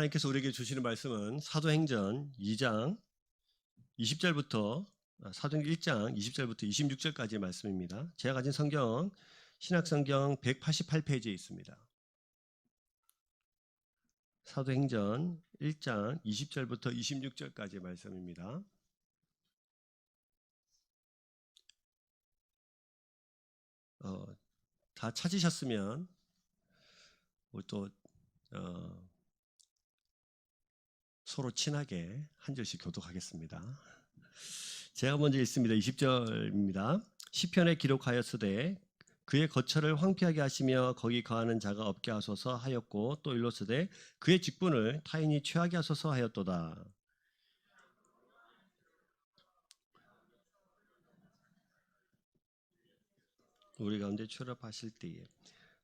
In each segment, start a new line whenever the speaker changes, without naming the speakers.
하나님께서 우리에게 주시는 말씀은 사도행전 2장 20절부터 사도행전 1장 20절부터 26절까지의 말씀입니다. 제가 가진 성경 신약성경 188페이지에 있습니다. 사도행전 1장 20절부터 26절까지의 말씀입니다. 다 찾으셨으면 우리 또 서로 친하게 한 절씩 교독하겠습니다. 제가 먼저 읽습니다. 20절입니다. 시편에 기록하였으되 그의 거처를 황폐하게 하시며 거기 거하는 자가 없게 하소서 하였고 또 일렀으되 그의 직분을 타인이 취하게 하소서 하였도다. 우리 가운데 출합하실 때에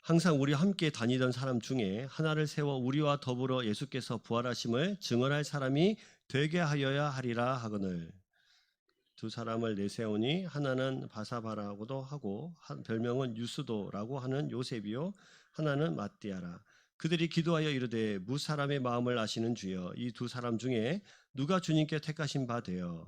항상 우리와 함께 다니던 사람 중에 하나를 세워 우리와 더불어 예수께서 부활하심을 증언할 사람이 되게 하여야 하리라 하거늘. 두 사람을 내세우니 하나는 바사바라고도 하고 별명은 유스도라고 하는 요셉이요 하나는 마띠아라. 그들이 기도하여 이르되 무 사람의 마음을 아시는 주여 이 두 사람 중에 누가 주님께 택하신 바 되어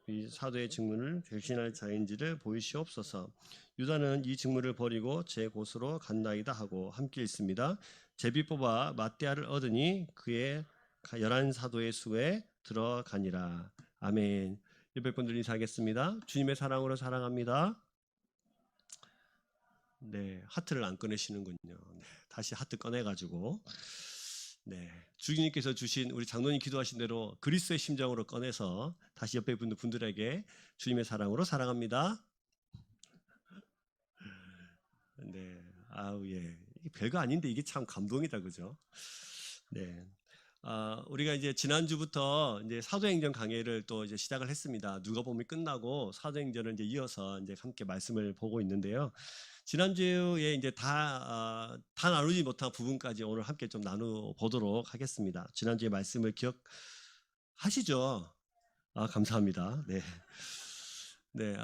이 사도의 직분을 대신할 자인지를 보이시옵소서. 유다는 이 직무를 버리고 제 곳으로 간나이다 하고 함께 있습니다. 제비 뽑아 마띠아를 얻으니 그의 11사도의 수에 들어가니라. 아멘. 예배 분들 인사하겠습니다. 주님의 사랑으로 사랑합니다. 네, 하트를 안 꺼내시는군요. 네, 다시 하트 꺼내가지고 주님께서 주신 우리 장로님 기도하신 대로 그리스도의 심정으로 꺼내서 다시 옆에 분들에게 주님의 사랑으로 사랑합니다. 네, 아우 예, 이게 별거 아닌데 이게 참 감동이다, 그죠? 네. 우리가 이제 지난주부터 이제 사도행전 강해를 또 이제 시작을 했습니다. 누가복음이 끝나고 사도행전을 이제 이어서 이제 함께 말씀을 보고 있는데요. 지난주에 이제 다 나누지 못한 부분까지 오늘 함께 좀 나눠보도록 하겠습니다. 지난주에 말씀을 기억하시죠? 감사합니다. 네. 네.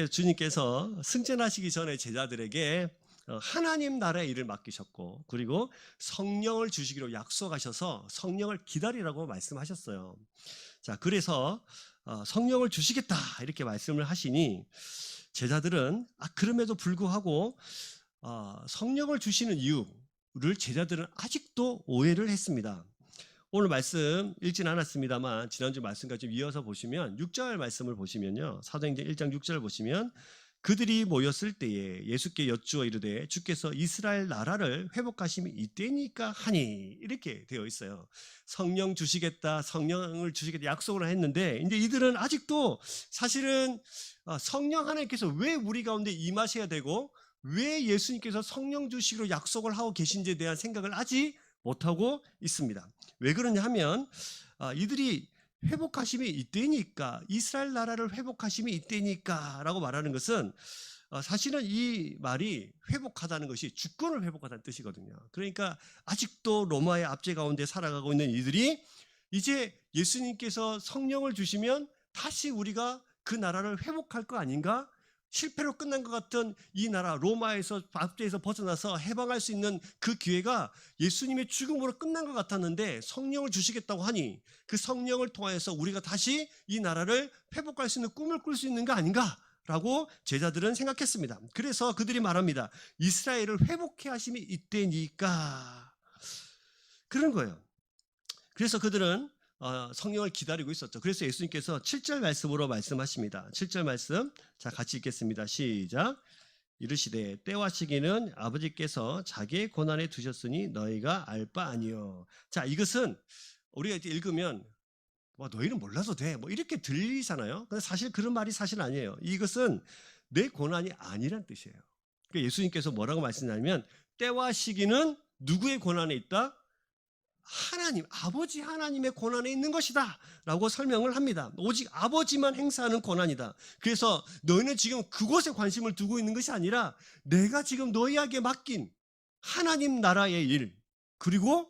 주님께서 승천하시기 전에 제자들에게 하나님 나라의 일을 맡기셨고 그리고 성령을 주시기로 약속하셔서 성령을 기다리라고 말씀하셨어요. 자, 그래서 성령을 주시겠다 이렇게 말씀을 하시니 제자들은 그럼에도 불구하고 성령을 주시는 이유를 제자들은 아직도 오해를 했습니다. 오늘 말씀 읽진 않았습니다만 지난주 말씀과 좀 이어서 보시면 6절 말씀을 보시면요. 사도행전 1장 6절 보시면 그들이 모였을 때에 예수께 여쭈어 이르되 주께서 이스라엘 나라를 회복하심이 이때니까 하니 이렇게 되어 있어요. 성령 주시겠다, 성령을 주시겠다 약속을 했는데 이제 이들은 아직도 사실은 성령 하나님께서 왜 우리 가운데 임하셔야 되고 왜 예수님께서 성령 주시기로 약속을 하고 계신지에 대한 생각을 아직 못하고 있습니다. 왜 그러냐 하면 이들이 회복하심이 이때니까 이스라엘 나라를 회복하심이 이때니까 라고 말하는 것은 사실은 이 말이 회복하다는 것이 주권을 회복하다는 뜻이거든요. 그러니까 아직도 로마의 압제 가운데 살아가고 있는 이들이 이제 예수님께서 성령을 주시면 다시 우리가 그 나라를 회복할 거 아닌가? 실패로 끝난 것 같은 이 나라 로마에서 압제에서 벗어나서 해방할 수 있는 그 기회가 예수님의 죽음으로 끝난 것 같았는데 성령을 주시겠다고 하니 그 성령을 통하여서 우리가 다시 이 나라를 회복할 수 있는 꿈을 꿀 수 있는 거 아닌가라고 제자들은 생각했습니다. 그래서 그들이 말합니다. 이스라엘을 회복해 하심이 이때니까 그런 거예요. 그래서 그들은 성령을 기다리고 있었죠. 그래서 예수님께서 7절 말씀으로 말씀하십니다. 7절 말씀 자 같이 읽겠습니다. 시작. 이르시되 때와 시기는 아버지께서 자기의 권한에 두셨으니 너희가 알 바 아니요. 자, 이것은 우리가 이제 읽으면 너희는 몰라도 돼 이렇게 들리잖아요. 근데 사실 그런 말이 사실 아니에요. 이것은 내 권한이 아니란 뜻이에요. 그러니까 예수님께서 뭐라고 말씀하냐면 때와 시기는 누구의 권한에 있다? 하나님, 아버지 하나님의 권한에 있는 것이다 라고 설명을 합니다. 오직 아버지만 행사하는 권한이다. 그래서 너희는 지금 그것에 관심을 두고 있는 것이 아니라 내가 지금 너희에게 맡긴 하나님 나라의 일 그리고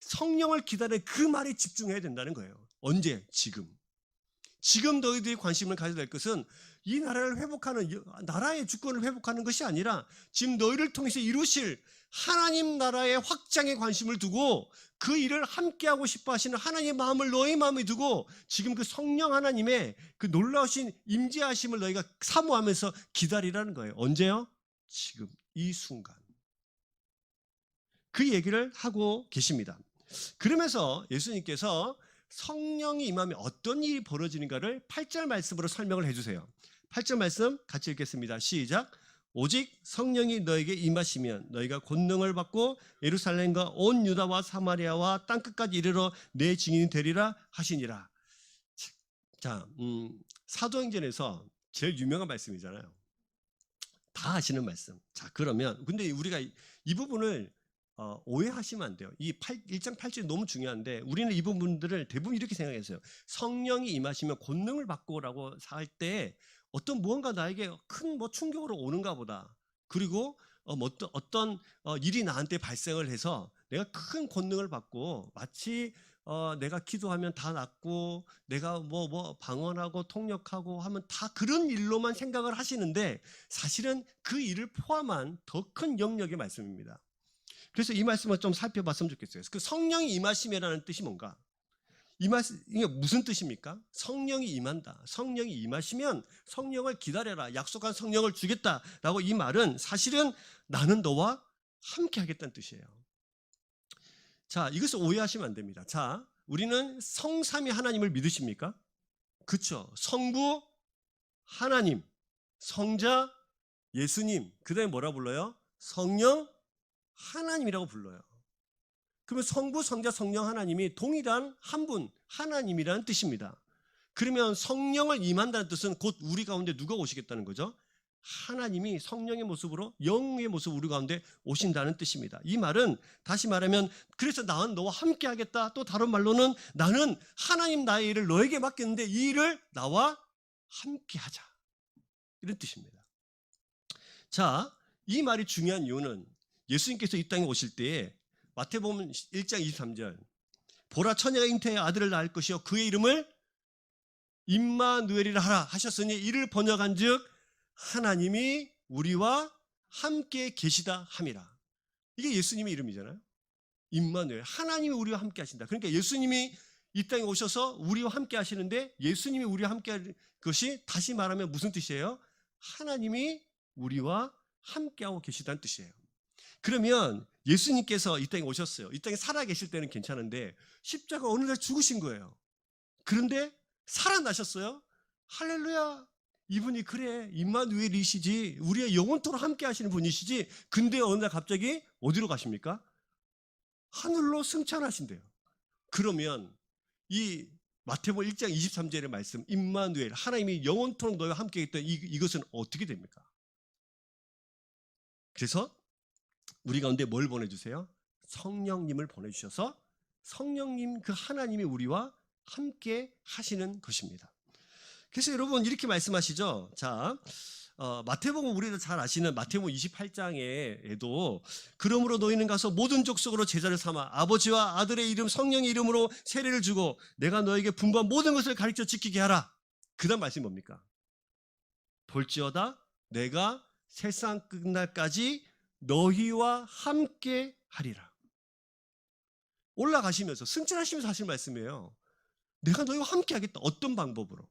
성령을 기다리는 그 말에 집중해야 된다는 거예요. 언제? 지금 지금 너희들이 관심을 가져야 될 것은 이 나라를 회복하는, 나라의 주권을 회복하는 것이 아니라 지금 너희를 통해서 이루실 하나님 나라의 확장에 관심을 두고 그 일을 함께하고 싶어 하시는 하나님의 마음을 너희 마음에 두고 지금 그 성령 하나님의 그 놀라우신 임재하심을 너희가 사모하면서 기다리라는 거예요. 언제요? 지금 이 순간. 그 얘기를 하고 계십니다. 그러면서 예수님께서 성령이 임하면 어떤 일이 벌어지는가를 8절 말씀으로 설명을 해주세요. 8절 말씀 같이 읽겠습니다. 시작. 오직 성령이 너에게 임하시면 너희가 권능을 받고 예루살렘과 온 유다와 사마리아와 땅끝까지 이르러 내 증인이 되리라 하시니라. 자, 사도행전에서 제일 유명한 말씀이잖아요. 다 아시는 말씀. 자, 그러면 근데 우리가 이 부분을 오해하시면 안 돼요. 이 1장 8절이 너무 중요한데 우리는 이 부분들을 대부분 이렇게 생각했어요. 성령이 임하시면 권능을 받고라고 할 때 어떤 무언가 나에게 큰 충격으로 오는가 보다. 그리고 어떤 일이 나한테 발생을 해서 내가 큰 권능을 받고 마치 내가 기도하면 다 낫고 내가 방언하고 통역하고 하면 다 그런 일로만 생각을 하시는데 사실은 그 일을 포함한 더 큰 영역의 말씀입니다. 그래서 이 말씀을 좀 살펴봤으면 좋겠어요. 그 성령이 임하심이라는 뜻이 뭔가? 이게 무슨 뜻입니까? 성령이 임한다. 성령이 임하시면 성령을 기다려라. 약속한 성령을 주겠다라고 이 말은 사실은 나는 너와 함께 하겠다는 뜻이에요. 자, 이것을 오해하시면 안 됩니다. 자, 우리는 성삼위 하나님을 믿으십니까? 그렇죠. 성부 하나님, 성자 예수님, 그 다음에 뭐라 불러요? 성령 하나님이라고 불러요. 그러면 성부, 성자, 성령 하나님이 동일한 한 분, 하나님이라는 뜻입니다. 그러면 성령을 임한다는 뜻은 곧 우리 가운데 누가 오시겠다는 거죠? 하나님이 성령의 모습으로 영의 모습으로 우리 가운데 오신다는 뜻입니다. 이 말은 다시 말하면 그래서 나는 너와 함께 하겠다. 또 다른 말로는 나는 하나님 나의 일을 너에게 맡겼는데 이 일을 나와 함께 하자. 이런 뜻입니다. 자, 이 말이 중요한 이유는 예수님께서 이 땅에 오실 때에 마태복음 1장 23절 보라 처녀가 잉태하여 아들을 낳을 것이요 그의 이름을 임마누엘이라 하라 하셨으니 이를 번역한 즉 하나님이 우리와 함께 계시다 함이라. 이게 예수님의 이름이잖아요. 임마누엘, 하나님이 우리와 함께 하신다. 그러니까 예수님이 이 땅에 오셔서 우리와 함께 하시는데 예수님이 우리와 함께 하는 것이 다시 말하면 무슨 뜻이에요? 하나님이 우리와 함께하고 계시다는 뜻이에요. 그러면 예수님께서 이 땅에 오셨어요. 이 땅에 살아 계실 때는 괜찮은데 십자가 어느 날 죽으신 거예요. 그런데 살아나셨어요. 할렐루야. 이분이 그래 임마누엘이시지 우리의 영원토록 함께 하시는 분이시지. 근데 어느 날 갑자기 어디로 가십니까? 하늘로 승천하신대요. 그러면 이 마태복음 1장 23절의 말씀 임마누엘 하나님이 영원토록 너희와 함께 있다 이것은 어떻게 됩니까? 그래서 우리 가운데 뭘 보내주세요? 성령님을 보내주셔서 성령님 그 하나님이 우리와 함께 하시는 것입니다. 그래서 여러분 이렇게 말씀하시죠. 자, 마태복음 우리도 잘 아시는 마태복음 28장에도 그러므로 너희는 가서 모든 족속으로 제자를 삼아 아버지와 아들의 이름 성령의 이름으로 세례를 주고 내가 너에게 분부한 모든 것을 가르쳐 지키게 하라. 그 다음 말씀이 뭡니까? 볼지어다 내가 세상 끝날까지 너희와 함께 하리라. 올라가시면서 승천하시면서 하실 말씀이에요. 내가 너희와 함께 하겠다. 어떤 방법으로?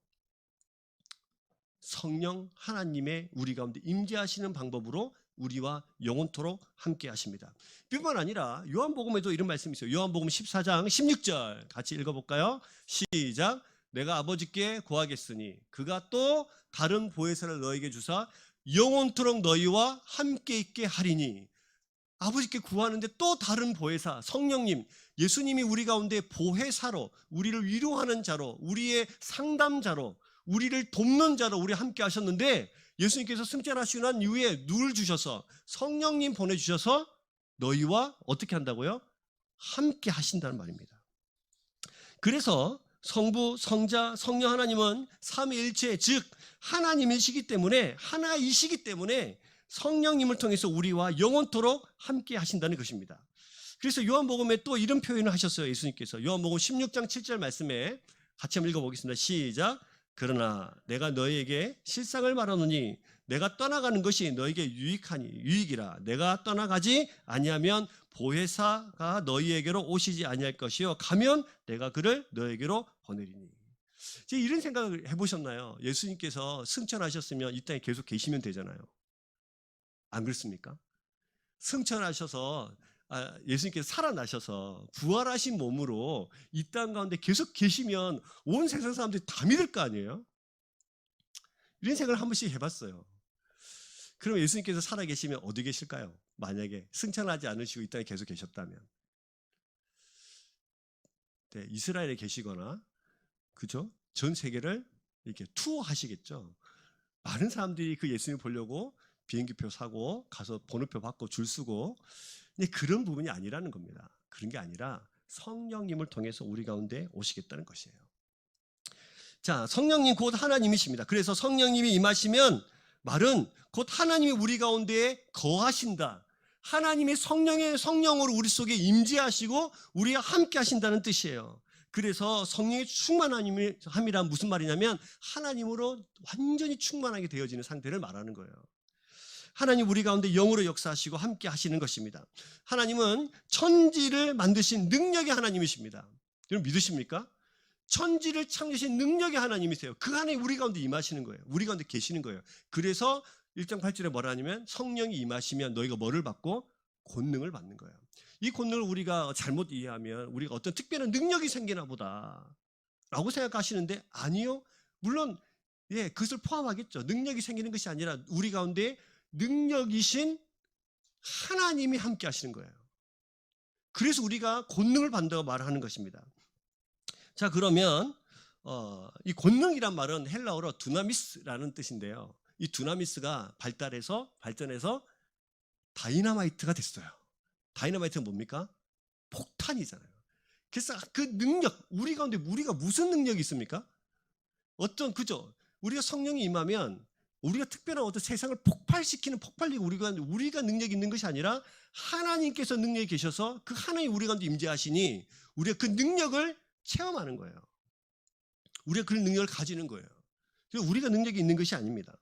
성령 하나님의 우리 가운데 임재하시는 방법으로 우리와 영원토록 함께 하십니다. 뿐만 아니라 요한복음에도 이런 말씀이 있어요. 요한복음 14장 16절 같이 읽어볼까요? 시작. 내가 아버지께 구하겠으니 그가 또 다른 보혜사를 너에게 주사 영원토록 너희와 함께 있게 하리니. 아버지께 구하는데 또 다른 보혜사 성령님 예수님이 우리 가운데 보혜사로 우리를 위로하는 자로 우리의 상담자로 우리를 돕는 자로 우리 함께 하셨는데 예수님께서 승천하시고 난 이후에 누를 주셔서 성령님 보내주셔서 너희와 어떻게 한다고요? 함께 하신다는 말입니다. 그래서 성부, 성자, 성령 하나님은 삼위일체 즉 하나님이시기 때문에 하나이시기 때문에 성령님을 통해서 우리와 영원토록 함께 하신다는 것입니다. 그래서 요한복음에 또 이런 표현을 하셨어요. 예수님께서 요한복음 16장 7절 말씀에 같이 한번 읽어보겠습니다. 시작. 그러나 내가 너희에게 실상을 말하노니 내가 떠나가는 것이 너에게 유익이라. 내가 떠나가지 아니하면 보혜사가 너희에게로 오시지 아니할 것이요 가면 내가 그를 너희에게로 보내리니. 이제 이런 생각을 해보셨나요? 예수님께서 승천하셨으면 이 땅에 계속 계시면 되잖아요. 안 그렇습니까? 승천하셔서 예수님께서 살아나셔서 부활하신 몸으로 이 땅 가운데 계속 계시면 온 세상 사람들이 다 믿을 거 아니에요? 이런 생각을 한 번씩 해봤어요. 그럼 예수님께서 살아계시면 어디 계실까요? 만약에 승천하지 않으시고 이 땅에 계속 계셨다면. 네, 이스라엘에 계시거나, 그죠? 전 세계를 이렇게 투어하시겠죠. 많은 사람들이 그 예수님을 보려고 비행기표 사고 가서 번호표 받고 줄 서고. 근데 그런 부분이 아니라는 겁니다. 그런 게 아니라 성령님을 통해서 우리 가운데 오시겠다는 것이에요. 자, 성령님 곧 하나님이십니다. 그래서 성령님이 임하시면 말은 곧 하나님이 우리 가운데에 거하신다. 하나님이 성령으로 우리 속에 임재하시고 우리와 함께 하신다는 뜻이에요. 그래서 성령의 충만함이란 무슨 말이냐면 하나님으로 완전히 충만하게 되어지는 상태를 말하는 거예요. 하나님 우리 가운데 영으로 역사하시고 함께 하시는 것입니다. 하나님은 천지를 만드신 능력의 하나님이십니다. 여러분 믿으십니까? 천지를 창조하신 능력의 하나님이세요. 그 하나님 우리 가운데 임하시는 거예요. 우리 가운데 계시는 거예요. 그래서 1장 8절에 뭐라 하냐면 성령이 임하시면 너희가 뭐를 받고? 권능을 받는 거예요. 이 권능을 우리가 잘못 이해하면 우리가 어떤 특별한 능력이 생기나 보다 라고 생각하시는데 아니요. 물론 그것을 포함하겠죠. 능력이 생기는 것이 아니라 우리 가운데 능력이신 하나님이 함께 하시는 거예요. 그래서 우리가 권능을 받는다고 말하는 것입니다. 자, 그러면 이 권능이란 말은 헬라어로 두나미스라는 뜻인데요. 이 두나미스가 발전해서 다이너마이트가 됐어요. 다이너마이트는 뭡니까? 폭탄이잖아요. 그래서 그 능력, 우리 가운데 우리가 무슨 능력이 있습니까? 그죠? 우리가 성령이 임하면 우리가 특별한 어떤 세상을 폭발시키는 폭발력, 우리가 능력이 있는 것이 아니라 하나님께서 능력이 계셔서 그 하나님 우리 가운데 임재하시니 우리가 그 능력을 체험하는 거예요. 우리가 그 능력을 가지는 거예요. 우리가 능력이 있는 것이 아닙니다.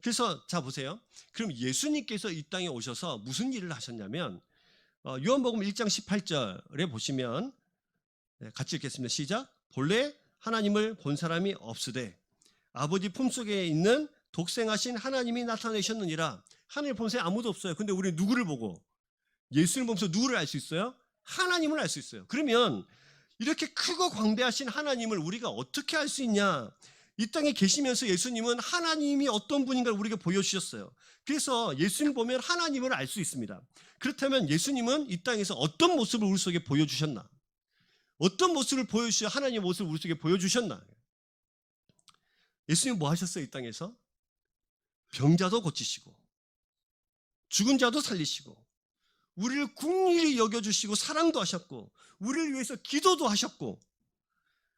그래서 자 보세요. 그럼 예수님께서 이 땅에 오셔서 무슨 일을 하셨냐면 요한복음 1장 18절에 보시면 같이 읽겠습니다. 시작. 본래 하나님을 본 사람이 없으되 아버지 품속에 있는 독생하신 하나님이 나타내셨느니라. 하나님을 본 사람이 아무도 없어요. 근데 우리 누구를 보고? 예수님을 보면서 누구를 알 수 있어요? 하나님을 알 수 있어요. 그러면 이렇게 크고 광대하신 하나님을 우리가 어떻게 알 수 있냐? 이 땅에 계시면서 예수님은 하나님이 어떤 분인가를 우리에게 보여주셨어요. 그래서 예수님을 보면 하나님을 알 수 있습니다. 그렇다면 예수님은 이 땅에서 어떤 모습을 우리 속에 보여주셨나? 어떤 모습을 하나님의 모습을 우리 속에 보여주셨나? 예수님 뭐 하셨어요? 이 땅에서? 병자도 고치시고 죽은 자도 살리시고 우리를 긍휼히 여겨주시고 사랑도 하셨고 우리를 위해서 기도도 하셨고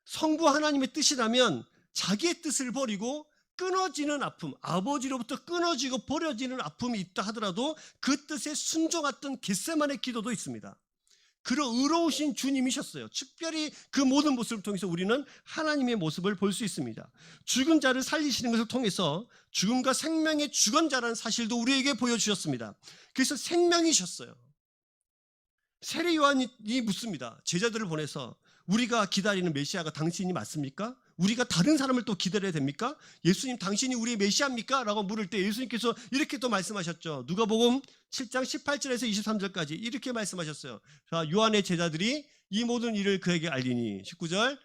성부 하나님의 뜻이라면 자기의 뜻을 버리고 끊어지는 아픔, 아버지로부터 끊어지고 버려지는 아픔이 있다 하더라도 그 뜻에 순종했던 겟세마네 기도도 있습니다. 그런 의로우신 주님이셨어요. 특별히 그 모든 모습을 통해서 우리는 하나님의 모습을 볼 수 있습니다. 죽은 자를 살리시는 것을 통해서 죽음과 생명의 주권자라는 사실도 우리에게 보여주셨습니다. 그래서 생명이셨어요. 세례 요한이 묻습니다. 제자들을 보내서 우리가 기다리는 메시아가 당신이 맞습니까? 우리가 다른 사람을 또 기다려야 됩니까? 예수님 당신이 우리의 메시아입니까? 라고 물을 때 예수님께서 이렇게 또 말씀하셨죠. 누가복음 7장 18절에서 23절까지 이렇게 말씀하셨어요. 자, 요한의 제자들이 이 모든 일을 그에게 알리니 19절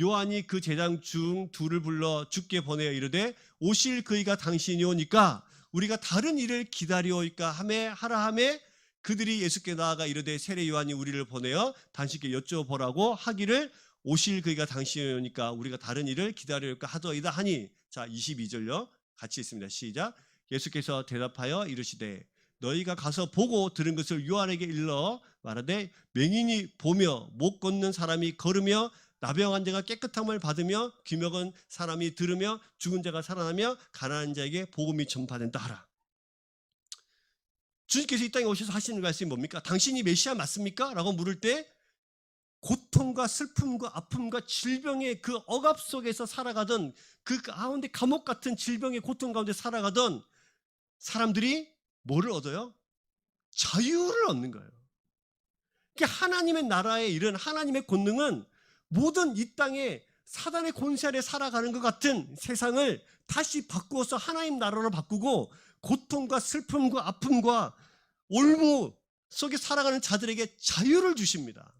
요한이 그 제자 중 둘을 불러 주께 보내어 이르되 오실 그이가 당신이 오니까 우리가 다른 일을 기다려오니까 하라 하매 그들이 예수께 나아가 이르되 세례 요한이 우리를 보내어 당신께 여쭤보라고 하기를 오실 그이가 당신이 오니까 우리가 다른 일을 기다려올까 하더이다 하니. 자 22절요. 같이 있습니다. 시작. 예수께서 대답하여 이르시되 너희가 가서 보고 들은 것을 요한에게 일러 말하되 맹인이 보며 못 걷는 사람이 걸으며 나병한 자가 깨끗함을 받으며 귀먹은 사람이 들으며 죽은 자가 살아나며 가난한 자에게 복음이 전파된다 하라. 주님께서 이 땅에 오셔서 하시는 말씀이 뭡니까? 당신이 메시아 맞습니까? 라고 물을 때 고통과 슬픔과 아픔과 질병의 그 억압 속에서 살아가던, 그 가운데 감옥 같은 질병의 고통 가운데 살아가던 사람들이 뭐를 얻어요? 자유를 얻는 거예요. 그러니까 하나님의 나라에 이른 하나님의 권능은 모든 이 땅에 사단의 권세 아래 살아가는 것 같은 세상을 다시 바꾸어서 하나님 나라로 바꾸고 고통과 슬픔과 아픔과 올무 속에 살아가는 자들에게 자유를 주십니다.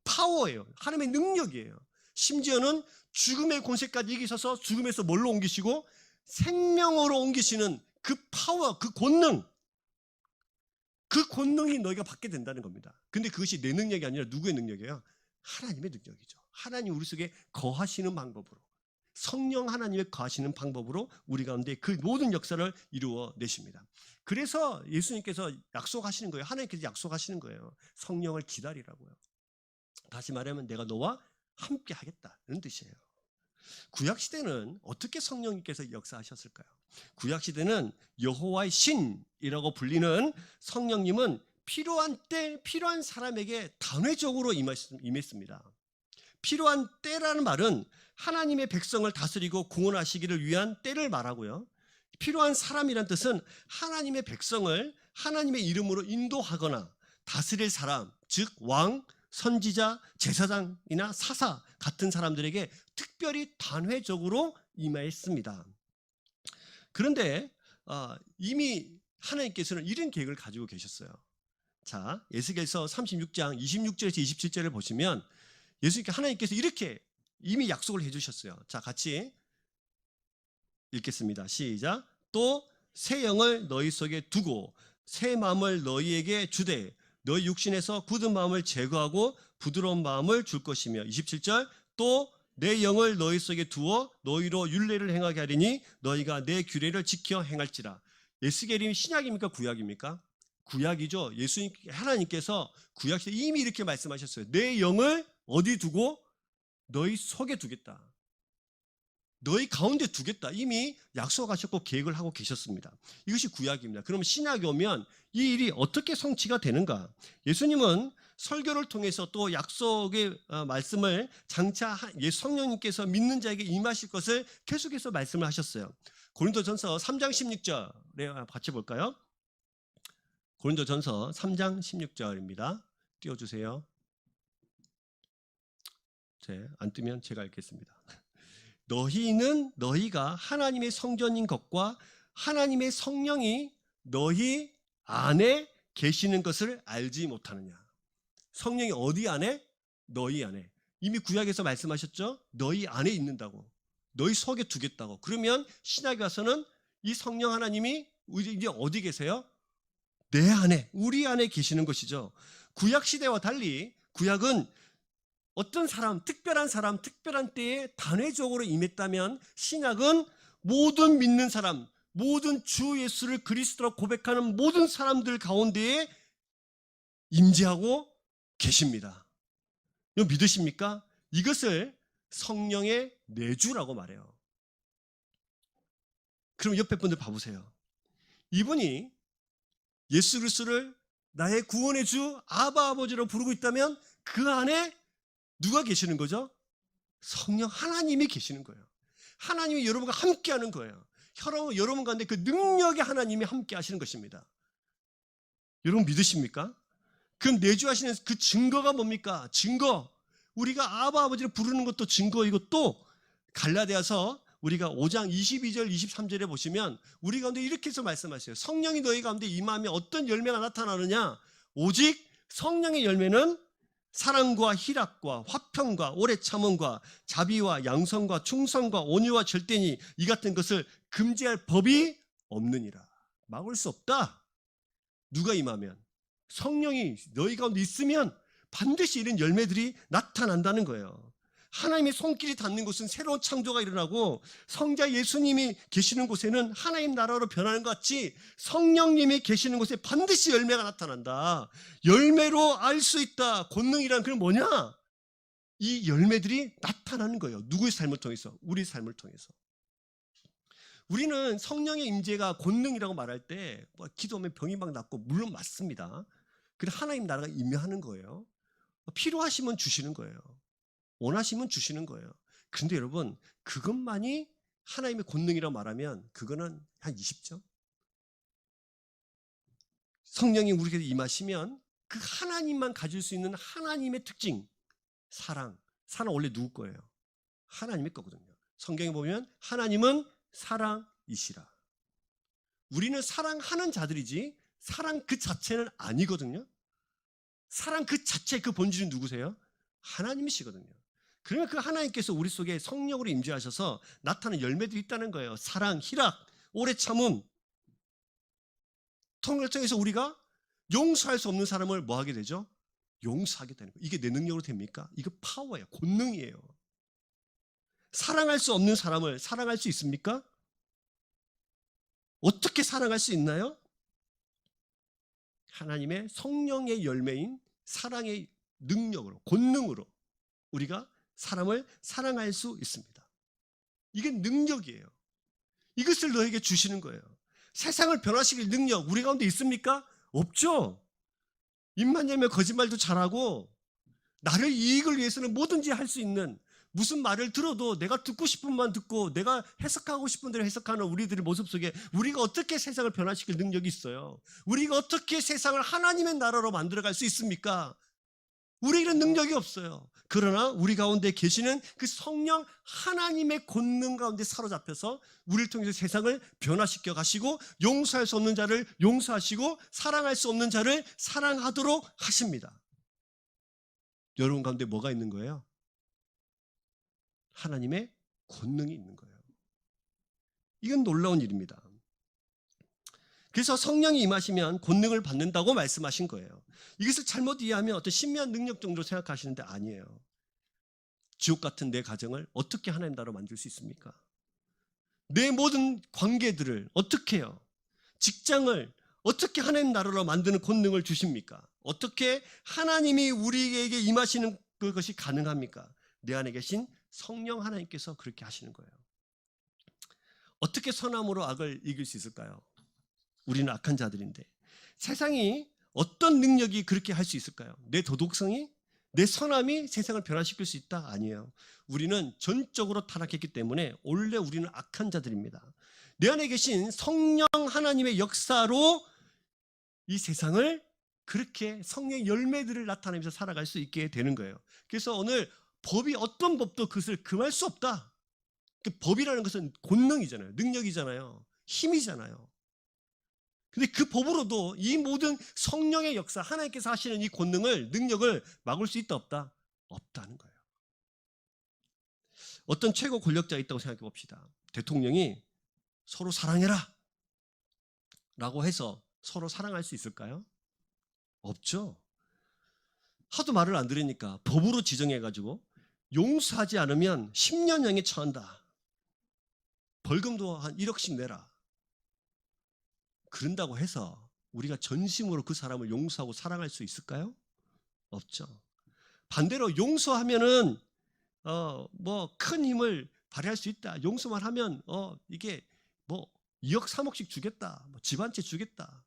파워예요. 하나님의 능력이에요. 심지어는 죽음의 권세까지 이기셔서 죽음에서 뭘로 옮기시고 생명으로 옮기시는 그 파워, 그 권능, 그 권능이 너희가 받게 된다는 겁니다. 근데 그것이 내 능력이 아니라 누구의 능력이에요? 하나님의 능력이죠. 하나님 우리 속에 거하시는 방법으로, 성령 하나님의 거하시는 방법으로 우리 가운데 그 모든 역사를 이루어 내십니다. 그래서 예수님께서 약속하시는 거예요. 하나님께서 약속하시는 거예요. 성령을 기다리라고요. 다시 말하면 내가 너와 함께 하겠다, 이런 뜻이에요. 구약시대는 어떻게 성령님께서 역사하셨을까요? 구약시대는 여호와의 신이라고 불리는 성령님은 필요한 때 필요한 사람에게 단회적으로 임했습니다. 필요한 때라는 말은 하나님의 백성을 다스리고 구원하시기를 위한 때를 말하고요, 필요한 사람이란 뜻은 하나님의 백성을 하나님의 이름으로 인도하거나 다스릴 사람, 즉 왕, 선지자, 제사장이나 사사 같은 사람들에게 특별히 단회적으로 임하였습니다. 그런데 이미 하나님께서는 이런 계획을 가지고 계셨어요. 자, 에스겔서 36장 26절에서 27절을 보시면 하나님께서 이렇게 이미 약속을 해주셨어요. 자, 같이 읽겠습니다. 시작. 또 새 영을 너희 속에 두고 새 마음을 너희에게 주되 너희 육신에서 굳은 마음을 제거하고 부드러운 마음을 줄 것이며, 27절, 또 내 영을 너희 속에 두어 너희로 율례를 행하게 하리니 너희가 내 규례를 지켜 행할지라. 에스겔이 신약입니까 구약입니까? 구약이죠. 예수님 하나님께서 구약시대 이미 이렇게 말씀하셨어요. 내 영을 어디 두고? 너희 속에 두겠다, 너희 가운데 두겠다, 이미 약속하셨고 계획을 하고 계셨습니다. 이것이 구약입니다. 그러면 신약이 오면 이 일이 어떻게 성취가 되는가? 예수님은 설교를 통해서 또 약속의 말씀을 장차 성령님께서 믿는 자에게 임하실 것을 계속해서 말씀을 하셨어요. 고린도전서 3장 16절에 같이 볼까요? 고린도전서 3장 16절입니다. 띄워주세요. 안 뜨면 제가 읽겠습니다. 너희는 너희가 하나님의 성전인 것과 하나님의 성령이 너희 안에 계시는 것을 알지 못하느냐. 성령이 어디 안에? 너희 안에. 이미 구약에서 말씀하셨죠? 너희 안에 있는다고, 너희 속에 두겠다고. 그러면 신약에 와서는 이 성령 하나님이 이제 어디 계세요? 내 안에, 우리 안에 계시는 것이죠. 구약 시대와 달리 구약은 어떤 사람, 특별한 때에 단회적으로 임했다면, 신약은 모든 믿는 사람, 모든 주 예수를 그리스도로 고백하는 모든 사람들 가운데에 임재하고 계십니다. 이거 믿으십니까? 이것을 성령의 내주라고 말해요. 그럼 옆에 분들 봐보세요. 이분이 예수 그리스도를 나의 구원의 주 아바 아버지로 부르고 있다면 그 안에 누가 계시는 거죠? 성령 하나님이 계시는 거예요. 하나님이 여러분과 함께 하는 거예요. 여러분 가운데 그 능력의 하나님이 함께 하시는 것입니다. 여러분 믿으십니까? 그 내주하시는 그 증거가 뭡니까? 증거. 우리가 아바 아버지를 부르는 것도 증거이고, 또 갈라디아서 우리가 5장 22절 23절에 보시면 우리 가운데 이렇게 해서 말씀하세요. 성령이 너희 가운데 임하면 어떤 열매가 나타나느냐? 오직 성령의 열매는 사랑과 희락과 화평과 오래 참음과 자비와 양성과 충성과 온유와 절대니 이 같은 것을 금지할 법이 없느니라. 막을 수 없다. 누가 임하면? 성령이 너희 가운데 있으면 반드시 이런 열매들이 나타난다는 거예요. 하나님의 손길이 닿는 곳은 새로운 창조가 일어나고, 성자 예수님이 계시는 곳에는 하나님 나라로 변하는 것 같이 성령님이 계시는 곳에 반드시 열매가 나타난다. 열매로 알 수 있다. 권능이란 그건 뭐냐? 이 열매들이 나타나는 거예요. 누구의 삶을 통해서? 우리 삶을 통해서. 우리는 성령의 임재가 권능이라고 말할 때 기도하면 병이 막 낫고, 물론 맞습니다. 그래 하나님 나라가 임하는 거예요. 필요하시면 주시는 거예요. 원하시면 주시는 거예요. 그런데 여러분, 그것만이 하나님의 권능이라고 말하면 그거는 한 20점? 성령이 우리에게 임하시면 그 하나님만 가질 수 있는 하나님의 특징, 사랑. 사랑 원래 누구 거예요? 하나님의 거거든요. 성경에 보면 하나님은 사랑이시라. 우리는 사랑하는 자들이지 사랑 그 자체는 아니거든요. 사랑 그 자체 그 본질은 누구세요? 하나님이시거든요. 그러면 그 하나님께서 우리 속에 성령으로 임재하셔서 나타나는 열매들이 있다는 거예요. 사랑, 희락, 오래 참음. 통해서 우리가 용서할 수 없는 사람을 뭐 하게 되죠? 용서하게 되는 거예요. 이게 내 능력으로 됩니까? 이거 파워예요. 권능이에요. 사랑할 수 없는 사람을 사랑할 수 있습니까? 어떻게 사랑할 수 있나요? 하나님의 성령의 열매인 사랑의 능력으로, 권능으로 우리가 사람을 사랑할 수 있습니다. 이게 능력이에요. 이것을 너에게 주시는 거예요. 세상을 변화시킬 능력 우리 가운데 있습니까? 없죠. 입만 열면 거짓말도 잘하고 나를 이익을 위해서는 뭐든지 할 수 있는, 무슨 말을 들어도 내가 듣고 싶은 만 듣고 내가 해석하고 싶은 대로 해석하는 우리들의 모습 속에 우리가 어떻게 세상을 변화시킬 능력이 있어요? 우리가 어떻게 세상을 하나님의 나라로 만들어갈 수 있습니까? 우리에게는 능력이 없어요. 그러나 우리 가운데 계시는 그 성령 하나님의 권능 가운데 사로잡혀서 우리를 통해서 세상을 변화시켜 가시고 용서할 수 없는 자를 용서하시고 사랑할 수 없는 자를 사랑하도록 하십니다. 여러분 가운데 뭐가 있는 거예요? 하나님의 권능이 있는 거예요. 이건 놀라운 일입니다. 그래서 성령이 임하시면 권능을 받는다고 말씀하신 거예요. 이것을 잘못 이해하면 어떤 신비한 능력 정도로 생각하시는데 아니에요. 지옥 같은 내 가정을 어떻게 하나님 나라로 만들 수 있습니까? 내 모든 관계들을 어떻게 해요? 직장을 어떻게 하나님 나라로 만드는 권능을 주십니까? 어떻게 하나님이 우리에게 임하시는 그것이 가능합니까? 내 안에 계신 성령 하나님께서 그렇게 하시는 거예요. 어떻게 선함으로 악을 이길 수 있을까요? 우리는 악한 자들인데 세상이 어떤 능력이 그렇게 할 수 있을까요? 내 도덕성이, 내 선함이 세상을 변화시킬 수 있다? 아니에요. 우리는 전적으로 타락했기 때문에 원래 우리는 악한 자들입니다. 내 안에 계신 성령 하나님의 역사로 이 세상을 그렇게 성령의 열매들을 나타내면서 살아갈 수 있게 되는 거예요. 그래서 오늘 법이 어떤 법도 그것을 금할 수 없다. 법이라는 것은 권능이잖아요. 능력이잖아요. 힘이잖아요. 근데 그 법으로도 이 모든 성령의 역사, 하나님께서 하시는 이 권능을, 능력을 막을 수 있다 없다? 없다는 거예요. 어떤 최고 권력자가 있다고 생각해 봅시다. 대통령이 서로 사랑해라 라고 해서 서로 사랑할 수 있을까요? 없죠. 하도 말을 안 들으니까 법으로 지정해가지고 용서하지 않으면 10년형에 처한다. 벌금도 한 1억씩 내라. 그런다고 해서 우리가 전심으로 그 사람을 용서하고 사랑할 수 있을까요? 없죠. 반대로 용서하면은 뭐 큰 힘을 발휘할 수 있다. 용서만 하면 이게 뭐 2억 3억씩 주겠다. 뭐 집 한 채 주겠다.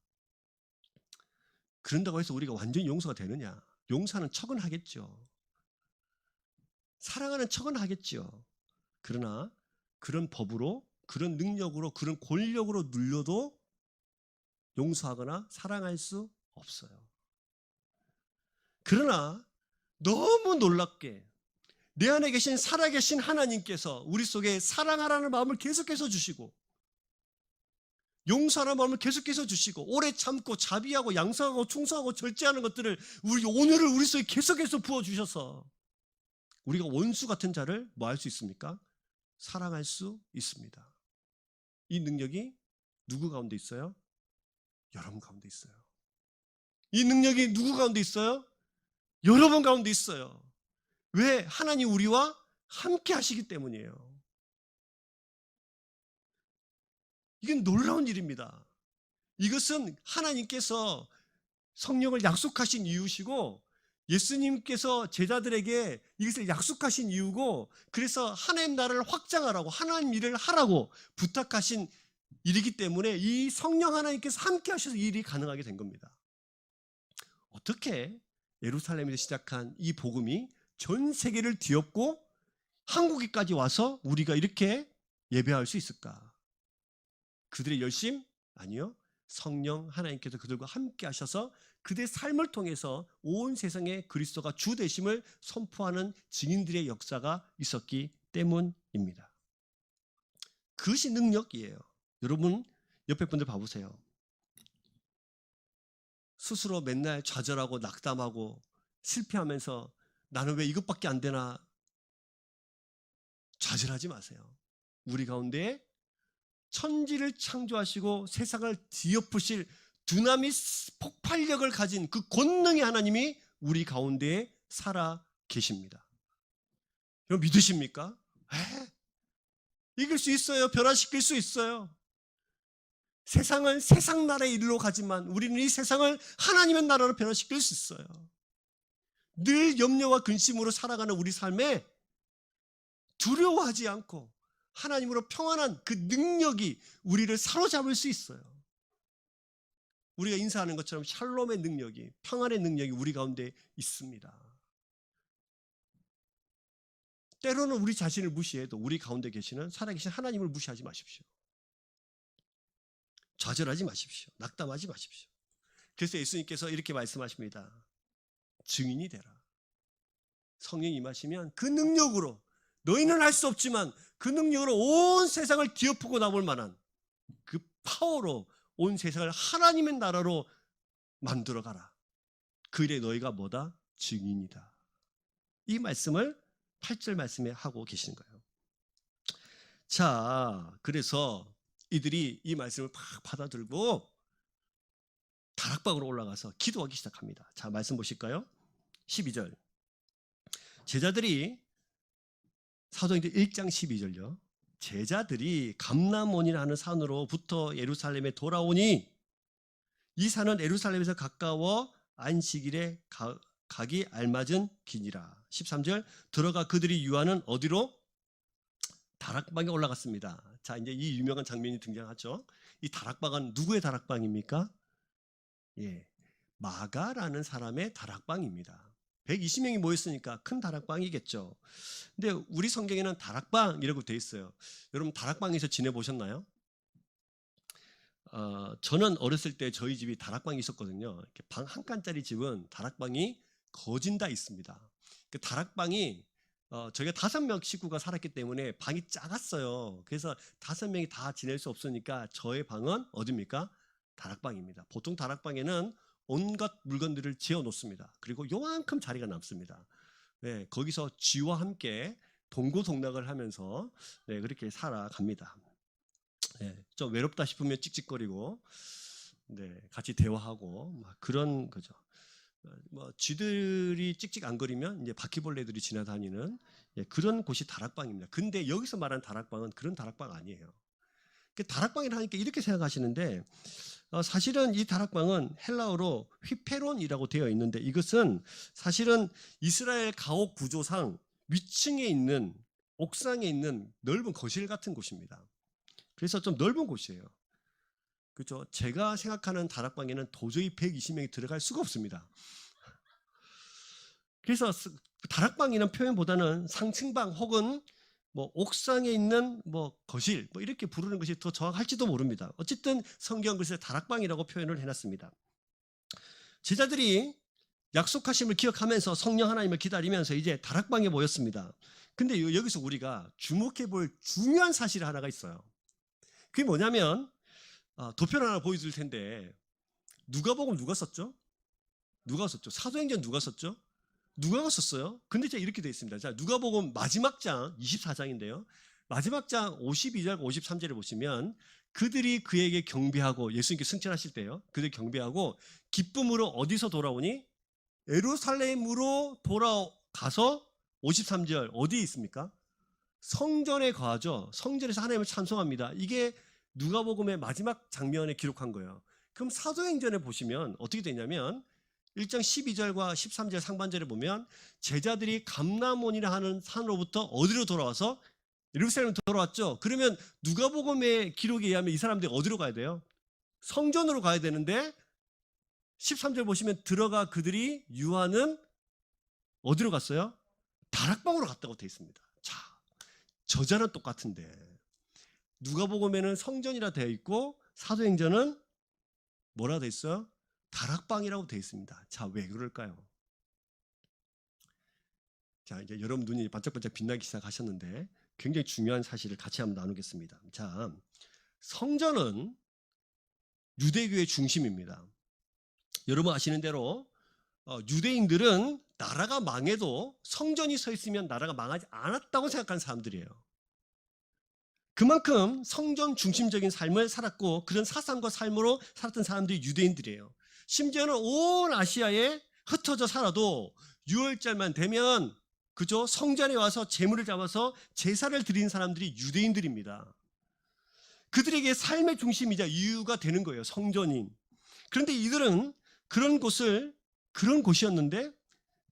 그런다고 해서 우리가 완전히 용서가 되느냐? 용서하는 척은 하겠죠. 사랑하는 척은 하겠죠. 그러나 그런 법으로, 그런 능력으로, 그런 권력으로 눌려도 용서하거나 사랑할 수 없어요. 그러나 너무 놀랍게 내 안에 계신 살아계신 하나님께서 우리 속에 사랑하라는 마음을 계속해서 주시고 용서하는 마음을 계속해서 주시고 오래 참고 자비하고 양성하고 충성하고 절제하는 것들을 오늘을 우리 속에 계속해서 부어주셔서 우리가 원수 같은 자를 뭐 할 수 있습니까? 사랑할 수 있습니다. 이 능력이 누구 가운데 있어요? 여러분 가운데 있어요. 이 능력이 누구 가운데 있어요? 여러분 가운데 있어요. 왜? 하나님 우리와 함께 하시기 때문이에요. 이건 놀라운 일입니다. 이것은 하나님께서 성령을 약속하신 이유시고 예수님께서 제자들에게 이것을 약속하신 이유고 그래서 하나님 나라를 확장하라고 하나님 일을 하라고 부탁하신 일이기 때문에 이 성령 하나님께서 함께 하셔서 이 일이 가능하게 된 겁니다. 어떻게 예루살렘에서 시작한 이 복음이 전 세계를 뒤엎고 한국에까지 와서 우리가 이렇게 예배할 수 있을까? 그들의 열심? 아니요. 성령 하나님께서 그들과 함께 하셔서 그들의 삶을 통해서 온 세상에 그리스도가 주 되심을 선포하는 증인들의 역사가 있었기 때문입니다. 그것이 능력이에요. 여러분 옆에 분들 봐보세요. 스스로 맨날 좌절하고 낙담하고 실패하면서 나는 왜 이것밖에 안 되나 좌절하지 마세요. 우리 가운데 천지를 창조하시고 세상을 뒤엎으실 두나미스 폭발력을 가진 그 권능의 하나님이 우리 가운데에 살아 계십니다. 여러분 믿으십니까? 이길 수 있어요. 변화시킬 수 있어요. 세상은 세상 나라의 일로 가지만 우리는 이 세상을 하나님의 나라로 변화시킬 수 있어요. 늘 염려와 근심으로 살아가는 우리 삶에 두려워하지 않고 하나님으로 평안한 그 능력이 우리를 사로잡을 수 있어요. 우리가 인사하는 것처럼 샬롬의 능력이, 평안의 능력이 우리 가운데 있습니다. 때로는 우리 자신을 무시해도 우리 가운데 계시는 살아계신 하나님을 무시하지 마십시오. 좌절하지 마십시오. 낙담하지 마십시오. 그래서 예수님께서 이렇게 말씀하십니다. 증인이 되라. 성령이 임하시면 그 능력으로, 너희는 할 수 없지만 그 능력으로 온 세상을 뒤엎고 나올 만한 그 파워로 온 세상을 하나님의 나라로 만들어가라. 그 일에 너희가 뭐다? 증인이다. 이 말씀을 8절 말씀에 하고 계시는 거예요. 자, 그래서 이들이 이 말씀을 팍 받아들고 다락방으로 올라가서 기도하기 시작합니다. 자, 말씀 보실까요? 12절. 제자들이, 사도행전 1장 12절요. 제자들이 감람원이라 하는 산으로부터 예루살렘에 돌아오니 이 산은 예루살렘에서 가까워 안식일에 가기 알맞은 길이라. 13절. 들어가 그들이 유하는 어디로? 다락방에 올라갔습니다. 자, 이제 이 유명한 장면이 등장하죠. 이 다락방은 누구의 다락방입니까? 예, 마가라는 사람의 다락방입니다. 120명이 모였으니까 큰 다락방이겠죠. 근데 우리 성경에는 다락방이라고 되어 있어요. 여러분 다락방에서 지내보셨나요? 저는 어렸을 때 저희 집이 다락방이 있었거든요. 방 한 칸짜리 집은 다락방이 거진 다 있습니다. 그 다락방이 저희가 5명 식구가 살았기 때문에 방이 작았어요. 그래서 5명이 다 지낼 수 없으니까 저의 방은 어디입니까? 다락방입니다. 보통 다락방에는 온갖 물건들을 지어 놓습니다. 그리고 요만큼 자리가 남습니다. 네, 거기서 쥐와 함께 동고동락을 하면서 네, 그렇게 살아갑니다. 네, 좀 외롭다 싶으면 찍찍거리고 네, 같이 대화하고 막 그런 거죠. 뭐 쥐들이 찍찍 안 거리면 이제 바퀴벌레들이 지나다니는 그런 곳이 다락방입니다. 근데 여기서 말하는 다락방은 그런 다락방 아니에요. 다락방이라 하니까 이렇게 생각하시는데 사실은 이 다락방은 헬라어로 휘페론이라고 되어 있는데 이것은 사실은 이스라엘 가옥 구조상 위층에 있는 옥상에 있는 넓은 거실 같은 곳입니다. 그래서 좀 넓은 곳이에요. 그렇죠? 제가 생각하는 다락방에는 도저히 120명이 들어갈 수가 없습니다. 그래서 다락방이라는 표현보다는 상층방 혹은 뭐 옥상에 있는 뭐 거실 뭐 이렇게 부르는 것이 더 정확할지도 모릅니다. 어쨌든 성경 글쎄 다락방이라고 표현을 해놨습니다. 제자들이 약속하심을 기억하면서 성령 하나님을 기다리면서 이제 다락방에 모였습니다. 근데 여기서 우리가 주목해 볼 중요한 사실 하나가 있어요. 그게 뭐냐면 도표를 하나 보여줄 텐데 누가복음 누가 썼죠? 누가 썼죠? 사도행전 누가 썼죠? 누가가 썼어요? 근데 이제 이렇게 되어 있습니다. 자, 누가복음 마지막 장 24장인데요. 마지막 장 52절 53절에 보시면 그들이 그에게 경배하고 예수님께 승천하실 때요. 그들이 경배하고 기쁨으로 어디서 돌아오니? 예루살렘으로 돌아가서 53절 어디에 있습니까? 성전에 거하죠. 성전에서 하나님을 찬송합니다. 이게 누가복음의 마지막 장면에 기록한 거예요. 그럼 사도행전에 보시면 어떻게 되냐면 1장 12절과 13절 상반절에 보면 제자들이 감람원이라 하는 산으로부터 어디로 돌아와서 예루살렘으로 돌아왔죠. 그러면 누가복음의 기록에 의하면 이 사람들이 어디로 가야 돼요? 성전으로 가야 되는데 13절 보시면 들어가 그들이 유하는 어디로 갔어요? 다락방으로 갔다고 되어 있습니다. 자, 저자는 똑같은데 누가복음에는 성전이라 되어 있고 사도행전은 뭐라 되어 있어요? 다락방이라고 되어 있습니다. 자, 왜 그럴까요? 자, 이제 여러분 눈이 반짝반짝 빛나기 시작하셨는데 굉장히 중요한 사실을 같이 한번 나누겠습니다. 자, 성전은 유대교의 중심입니다. 여러분 아시는 대로 유대인들은 나라가 망해도 성전이 서 있으면 나라가 망하지 않았다고 생각하는 사람들이에요. 그만큼 성전 중심적인 삶을 살았고 그런 사상과 삶으로 살았던 사람들이 유대인들이에요. 심지어는 온 아시아에 흩어져 살아도 6월절만 되면 그저 성전에 와서 제물을 잡아서 제사를 드리는 사람들이 유대인들입니다. 그들에게 삶의 중심이자 이유가 되는 거예요. 성전인. 그런데 이들은 그런 곳이었는데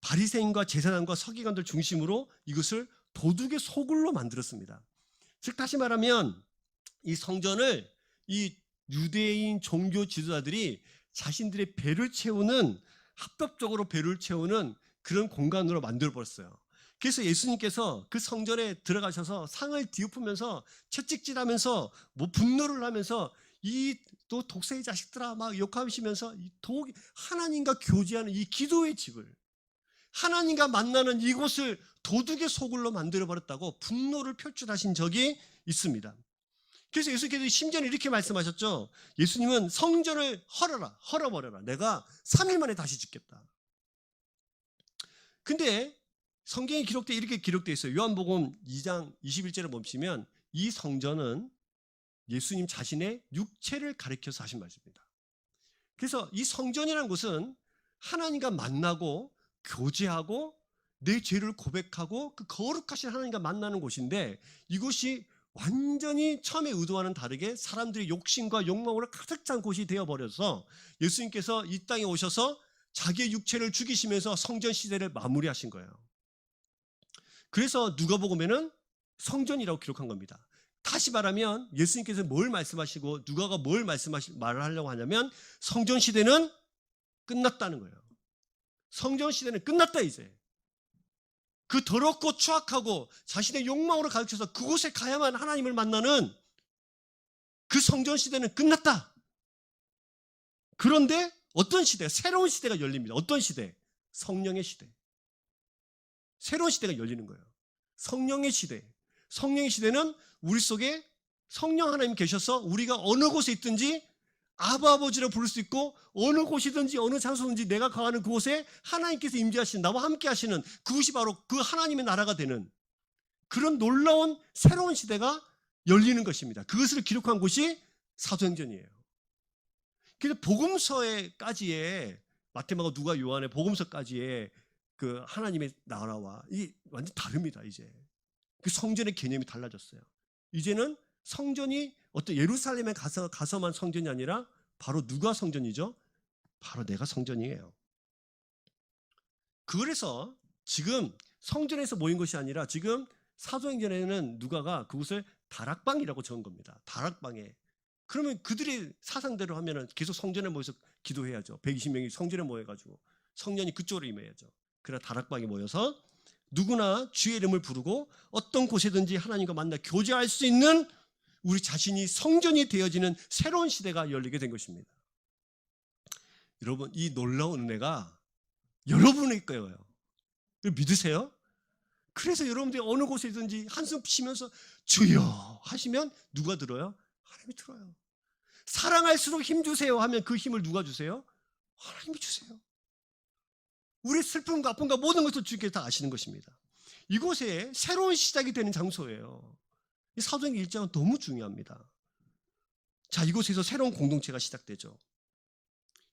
바리새인과 제사장과 서기관들 중심으로 이것을 도둑의 소굴로 만들었습니다. 즉 다시 말하면 이 성전을 이 유대인 종교 지도자들이 자신들의 배를 채우는 합법적으로 배를 채우는 그런 공간으로 만들어 버렸어요. 그래서 예수님께서 그 성전에 들어가셔서 상을 뒤엎으면서 채찍질하면서 뭐 분노를 하면서 이 또 독세의 자식들아 막 욕하시면서 하나님과 교제하는 이 기도의 집을 하나님과 만나는 이곳을 도둑의 소굴로 만들어 버렸다고 분노를 표출하신 적이 있습니다. 그래서 예수께서 심지어는 이렇게 말씀하셨죠. 예수님은 성전을 헐어버려라. 내가 3일 만에 다시 짓겠다. 근데 성경에 이렇게 기록되어 있어요. 요한복음 2장 21절을 보시면 이 성전은 예수님 자신의 육체를 가리켜서 하신 말씀입니다. 그래서 이 성전이라는 곳은 하나님과 만나고 교제하고 내 죄를 고백하고 그 거룩하신 하나님과 만나는 곳인데 이곳이 완전히 처음에 의도와는 다르게 사람들의 욕심과 욕망으로 가득 찬 곳이 되어버려서 예수님께서 이 땅에 오셔서 자기의 육체를 죽이시면서 성전 시대를 마무리하신 거예요. 그래서 누가복음에는 성전이라고 기록한 겁니다. 다시 말하면 예수님께서 뭘 말씀하시고 누가가 말을 하려고 하냐면 성전 시대는 끝났다는 거예요. 성전 시대는 끝났다 이제. 그 더럽고 추악하고 자신의 욕망으로 가르쳐서 그곳에 가야만 하나님을 만나는 그 성전 시대는 끝났다. 그런데 어떤 시대? 새로운 시대가 열립니다. 어떤 시대? 성령의 시대. 새로운 시대가 열리는 거예요. 성령의 시대. 성령의 시대는 우리 속에 성령 하나님 계셔서 우리가 어느 곳에 있든지 아바 아버지라 부를 수 있고 어느 곳이든지 어느 장소든지 내가 가는 그곳에 하나님께서 임재하시는 나와 함께 하시는 그것이 바로 그 하나님의 나라가 되는 그런 놀라운 새로운 시대가 열리는 것입니다. 그것을 기록한 곳이 사도행전이에요. 그래서 복음서에까지의 마태마가 누가 요한의 복음서까지의 그 하나님의 나라와 이 완전 다릅니다. 이제 그 성전의 개념이 달라졌어요. 이제는 성전이 어떤 예루살렘에 가서만 성전이 아니라 바로 누가 성전이죠? 바로 내가 성전이에요. 그래서 지금 성전에서 모인 것이 아니라 지금 사도행전에는 누가가 그곳을 다락방이라고 적은 겁니다. 다락방에. 그러면 그들의 사상대로 하면은 계속 성전에 모여서 기도해야죠. 120명이 성전에 모여가지고 성령이 그쪽으로 임해야죠. 그래 다락방에 모여서 누구나 주의 이름을 부르고 어떤 곳에든지 하나님과 만나 교제할 수 있는 우리 자신이 성전이 되어지는 새로운 시대가 열리게 된 것입니다. 여러분 이 놀라운 은혜가 여러분의 거예요. 믿으세요? 그래서 여러분들이 어느 곳에든지 한숨 쉬면서 주여 하시면 누가 들어요? 하나님이 들어요. 사랑할수록 힘 주세요 하면 그 힘을 누가 주세요? 하나님이 주세요. 우리 슬픔과 아픔과 모든 것을 주께서 다 아시는 것입니다. 이곳에 새로운 시작이 되는 장소예요. 이 사도행전 1장은 너무 중요합니다. 자, 이곳에서 새로운 공동체가 시작되죠.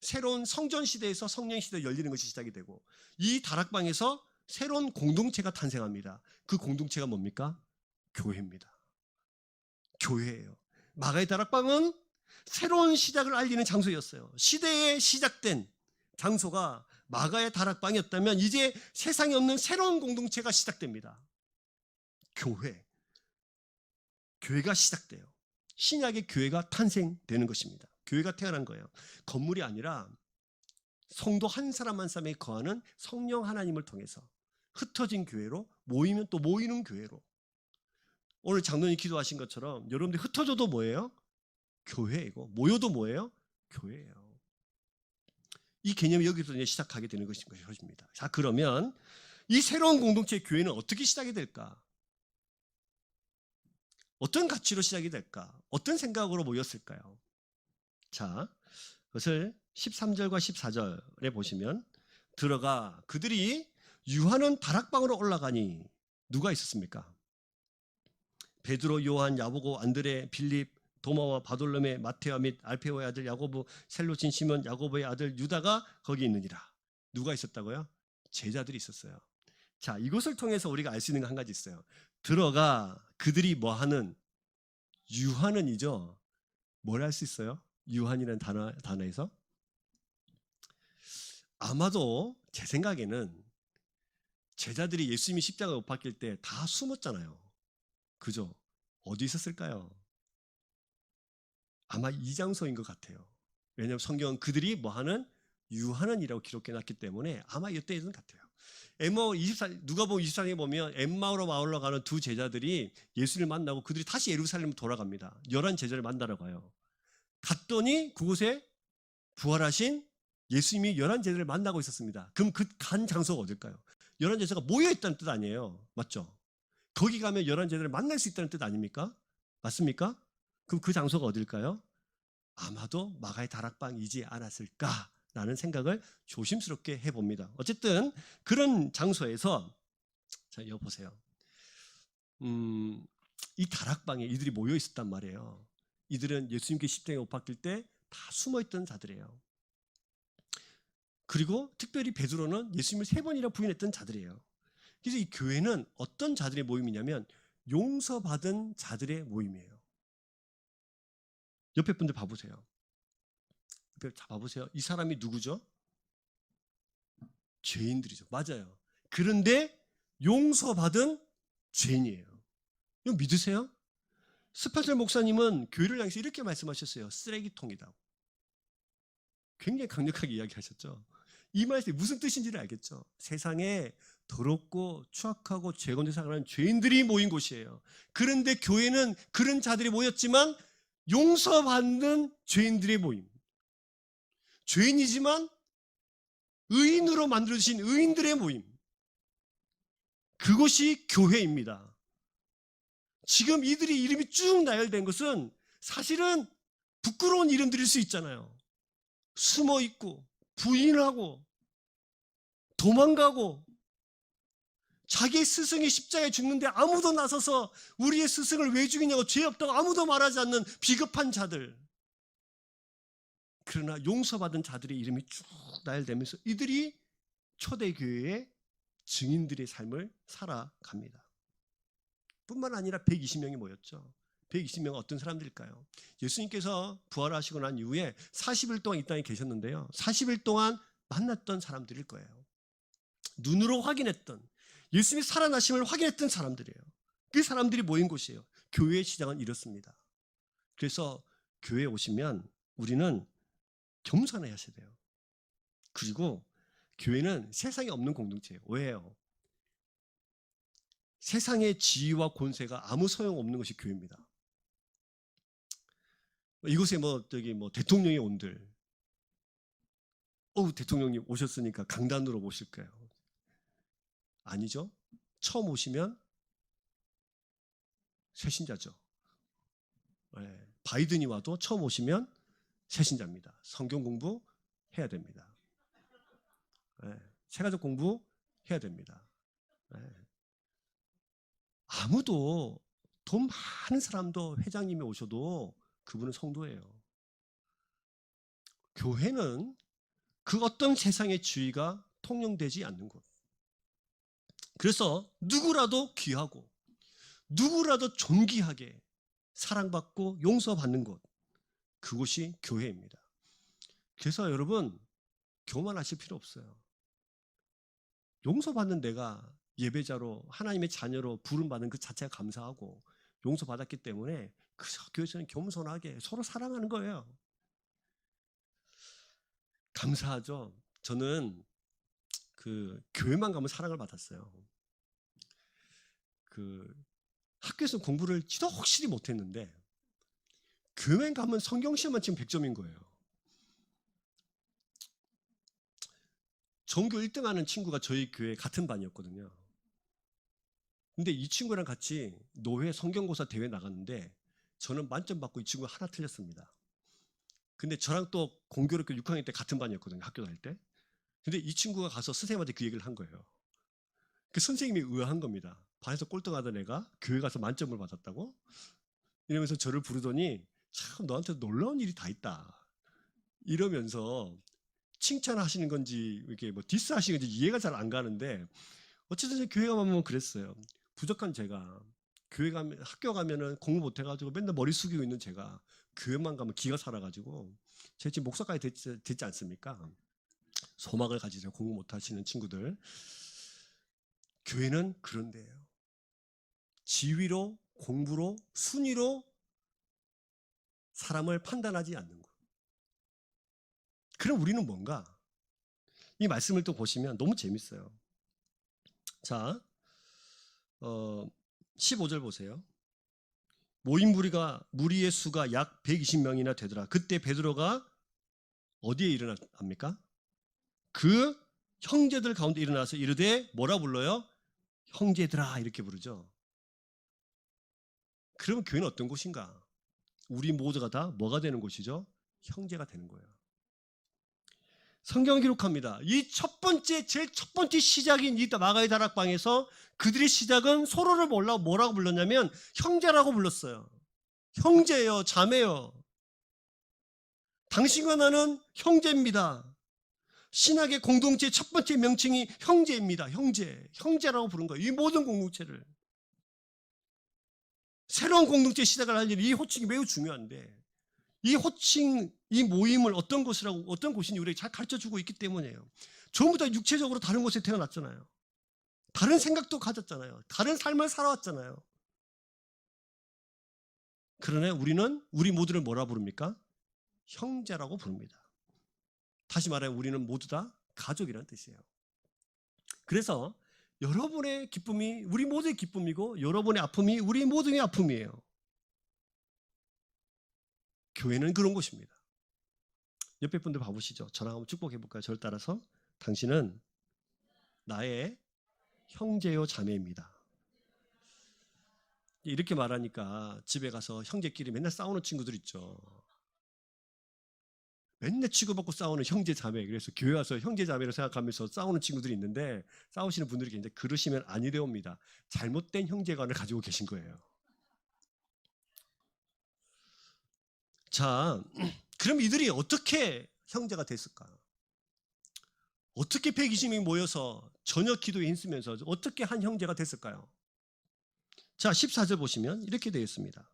새로운 성전 시대에서 성령 시대에 열리는 것이 시작이 되고 이 다락방에서 새로운 공동체가 탄생합니다. 그 공동체가 뭡니까? 교회입니다. 교회예요. 마가의 다락방은 새로운 시작을 알리는 장소였어요. 시대에 시작된 장소가 마가의 다락방이었다면 이제 세상에 없는 새로운 공동체가 시작됩니다. 교회가 시작돼요. 신약의 교회가 탄생되는 것입니다. 교회가 태어난 거예요. 건물이 아니라 성도 한 사람 한 사람에 거하는 성령 하나님을 통해서 흩어진 교회로 모이면 또 모이는 교회로. 오늘 장로님 기도하신 것처럼 여러분들이 흩어져도 뭐예요? 교회이고 모여도 뭐예요? 교회예요. 이 개념이 여기서 이제 시작하게 되는 것입니다. 자, 그러면 이 새로운 공동체 교회는 어떻게 시작이 될까? 어떤 가치로 시작이 될까? 어떤 생각으로 모였을까요? 자, 그것을 13절과 14절에 보시면 들어가 그들이 유하는 다락방으로 올라가니 누가 있었습니까? 베드로, 요한, 야고보, 안드레, 빌립, 도마와 바돌로메, 마테오 및 알페오의 아들 야고보, 셀로친 시몬, 야고보의 아들 유다가 거기 있느니라. 누가 있었다고요? 제자들이 있었어요. 자, 이것을 통해서 우리가 알 수 있는 거 한 가지 있어요. 들어가 그들이 뭐하는 유하는이죠. 뭘 할 수 있어요? 유한이라는 단어에서 아마도 제 생각에는 제자들이 예수님이 십자가에 못 박힐 때 다 숨었잖아요. 그죠? 어디 있었을까요? 아마 이 장소인 것 같아요. 왜냐하면 성경은 그들이 뭐하는 유하는이라고 기록해놨기 때문에 아마 이때인 것 같아요. 누가복음 24장에 보면 엠마오로 마을로 가는 두 제자들이 예수를 만나고 그들이 다시 예루살렘으로 돌아갑니다. 11 제자를 만나러 가요. 갔더니 그곳에 부활하신 예수님이 11 제자를 만나고 있었습니다. 그럼 그 간 장소가 어딜까요? 11 제자가 모여있다는 뜻 아니에요. 맞죠? 거기 가면 11 제자를 만날 수 있다는 뜻 아닙니까? 맞습니까? 그럼 그 장소가 어딜까요? 아마도 마가의 다락방이지 않았을까라는 생각을 조심스럽게 해봅니다. 어쨌든 그런 장소에서 자, 여기 보세요. 이 다락방에 이들이 모여 있었단 말이에요. 이들은 예수님께 십자가에 못 박힐 때 다 숨어있던 자들이에요. 그리고 특별히 베드로는 예수님을 3번이나 부인했던 자들이에요. 그래서 이 교회는 어떤 자들의 모임이냐면 용서받은 자들의 모임이에요. 옆에 분들 봐보세요. 봐보세요. 이 사람이 누구죠? 죄인들이죠. 맞아요. 그런데 용서받은 죄인이에요. 이거 믿으세요? 스펜서 목사님은 교회를 향해서 이렇게 말씀하셨어요. 쓰레기통이다. 굉장히 강력하게 이야기하셨죠. 이 말씀이 무슨 뜻인지를 알겠죠. 세상에 더럽고 추악하고 죄건데 살아가는 죄인들이 모인 곳이에요. 그런데 교회는 그런 자들이 모였지만 용서받는 죄인들의 모임. 죄인이지만 의인으로 만들어주신 의인들의 모임. 그것이 교회입니다. 지금 이들이 이름이 쭉 나열된 것은 사실은 부끄러운 이름들일 수 있잖아요. 숨어있고 부인하고 도망가고 자기 스승이 십자가에 죽는데 아무도 나서서 우리의 스승을 왜 죽이냐고 죄 없다고 아무도 말하지 않는 비겁한 자들. 그러나 용서받은 자들의 이름이 쭉 나열되면서 이들이 초대교회의 증인들의 삶을 살아갑니다. 뿐만 아니라 120명이 모였죠. 120명은 어떤 사람들일까요? 예수님께서 부활하시고 난 이후에 40일 동안 이 땅에 계셨는데요. 40일 동안 만났던 사람들일 거예요. 눈으로 확인했던, 예수님이 살아나심을 확인했던 사람들이에요. 그 사람들이 모인 곳이에요. 교회의 시작은 이렇습니다. 그래서 교회에 오시면 우리는 겸손해야 하셔야 돼요. 그리고 교회는 세상에 없는 공동체예요. 왜요? 세상의 지위와 권세가 아무 소용없는 것이 교회입니다. 이곳에 대통령이 온들, 대통령님 오셨으니까 강단으로 모실까요? 아니죠. 처음 오시면 새신자죠. 네. 바이든이 와도 처음 오시면 새신자입니다. 성경 공부 해야 됩니다. 네. 세가족 공부 해야 됩니다. 네. 아무도 돈 많은 사람도 회장님이 오셔도 그분은 성도예요. 교회는 그 어떤 세상의 지위가 통용되지 않는 곳. 그래서 누구라도 귀하고 누구라도 존귀하게 사랑받고 용서받는 곳. 그곳이 교회입니다. 그래서 여러분 교만하실 필요 없어요. 용서받는 내가 예배자로 하나님의 자녀로 부름받은 그 자체가 감사하고 용서받았기 때문에 그 교회에서는 겸손하게 서로 사랑하는 거예요. 감사하죠. 저는 그 교회만 가면 사랑을 받았어요. 그 학교에서 공부를 지도 확실히 못했는데 교회 가면 성경 시험만 지금 100점인 거예요. 전교 1등하는 친구가 저희 교회 같은 반이었거든요. 근데 이 친구랑 같이 노회 성경고사 대회 나갔는데 저는 만점 받고 이 친구가 하나 틀렸습니다. 근데 저랑 또 공교롭게 6학년 때 같은 반이었거든요. 학교 다닐 때. 근데 이 친구가 가서 선생님한테 그 얘기를 한 거예요. 그 선생님이 의아한 겁니다. 반에서 꼴등하던 애가 교회 가서 만점을 받았다고? 이러면서 저를 부르더니 참 너한테 놀라운 일이 다 있다. 이러면서 칭찬하시는 건지 이렇게 뭐 디스하시는 건지 이해가 잘 안 가는데 어쨌든 교회 가면 그랬어요. 부족한 제가 교회 가면 학교 가면은 공부 못 해가지고 맨날 머리 숙이고 있는 제가 교회만 가면 기가 살아가지고 제가 지금 목사까지 됐지 않습니까? 소망을 가지죠. 공부 못 하시는 친구들. 교회는 그런 데예요. 지위로, 공부로, 순위로 사람을 판단하지 않는 것. 그럼 우리는 뭔가? 이 말씀을 또 보시면 너무 재밌어요. 자, 15절 보세요. 모인 무리의 수가 약 120명이나 되더라. 그때 베드로가 어디에 일어납니까? 그 형제들 가운데 일어나서 이르되 뭐라 불러요? 형제들아 이렇게 부르죠. 그러면 교회는 어떤 곳인가? 우리 모두가 다 뭐가 되는 곳이죠? 형제가 되는 거예요. 성경 기록합니다. 이 제일 첫 번째 시작인 이 마가의 다락방에서 그들의 시작은 서로를 뭐라고 불렀냐면 형제라고 불렀어요. 형제예요, 자매요. 당신과 나는 형제입니다. 신학의 공동체의 첫 번째 명칭이 형제입니다. 형제라고 부른 거예요. 이 모든 공동체를. 새로운 공동체 시작을 할 일, 이 호칭이 매우 중요한데 이 호칭, 이 모임을 어떤 곳인지 우리에게 잘 가르쳐주고 있기 때문이에요. 전부 다 육체적으로 다른 곳에 태어났잖아요. 다른 생각도 가졌잖아요. 다른 삶을 살아왔잖아요. 그러나 우리 모두를 뭐라 부릅니까? 형제라고 부릅니다. 다시 말하면 우리는 모두 다 가족이라는 뜻이에요. 그래서 여러분의 기쁨이 우리 모두의 기쁨이고 여러분의 아픔이 우리 모두의 아픔이에요. 교회는 그런 곳입니다. 옆에 분들 봐보시죠. 저랑 한번 축복해 볼까요? 저를 따라서 당신은 나의 형제요 자매입니다. 이렇게 말하니까 집에 가서 형제끼리 맨날 싸우는 친구들 있죠. 맨날 치고받고 싸우는 형제 자매. 그래서 교회 와서 형제 자매를 생각하면서 싸우는 친구들이 있는데 싸우시는 분들이 굉장히 그러시면 아니되옵니다. 잘못된 형제관을 가지고 계신 거예요. 자, 그럼 이들이 어떻게 형제가 됐을까? 어떻게 120명이 모여서 저녁 기도에 힘쓰면서 어떻게 한 형제가 됐을까요? 자, 14절 보시면 이렇게 되어 있습니다.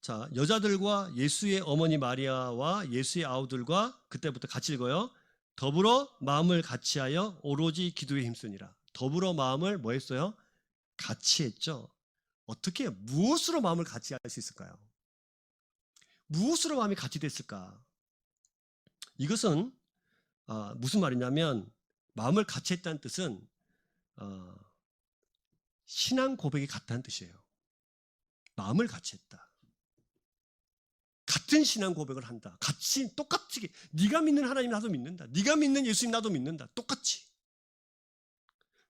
자, 여자들과 예수의 어머니 마리아와 예수의 아우들과 그때부터 같이 읽어요. 더불어 마음을 같이하여 오로지 기도에 힘쓰니라. 더불어 마음을 뭐 했어요? 같이 했죠. 어떻게 무엇으로 마음을 같이 할 수 있을까요? 무엇으로 마음이 같이 됐을까? 이것은 무슨 말이냐면 마음을 같이 했다는 뜻은 신앙 고백이 같다는 뜻이에요. 마음을 같이 했다. 같은 신앙 고백을 한다. 같이 똑같이 네가 믿는 하나님 나도 믿는다. 네가 믿는 예수님 나도 믿는다. 똑같이.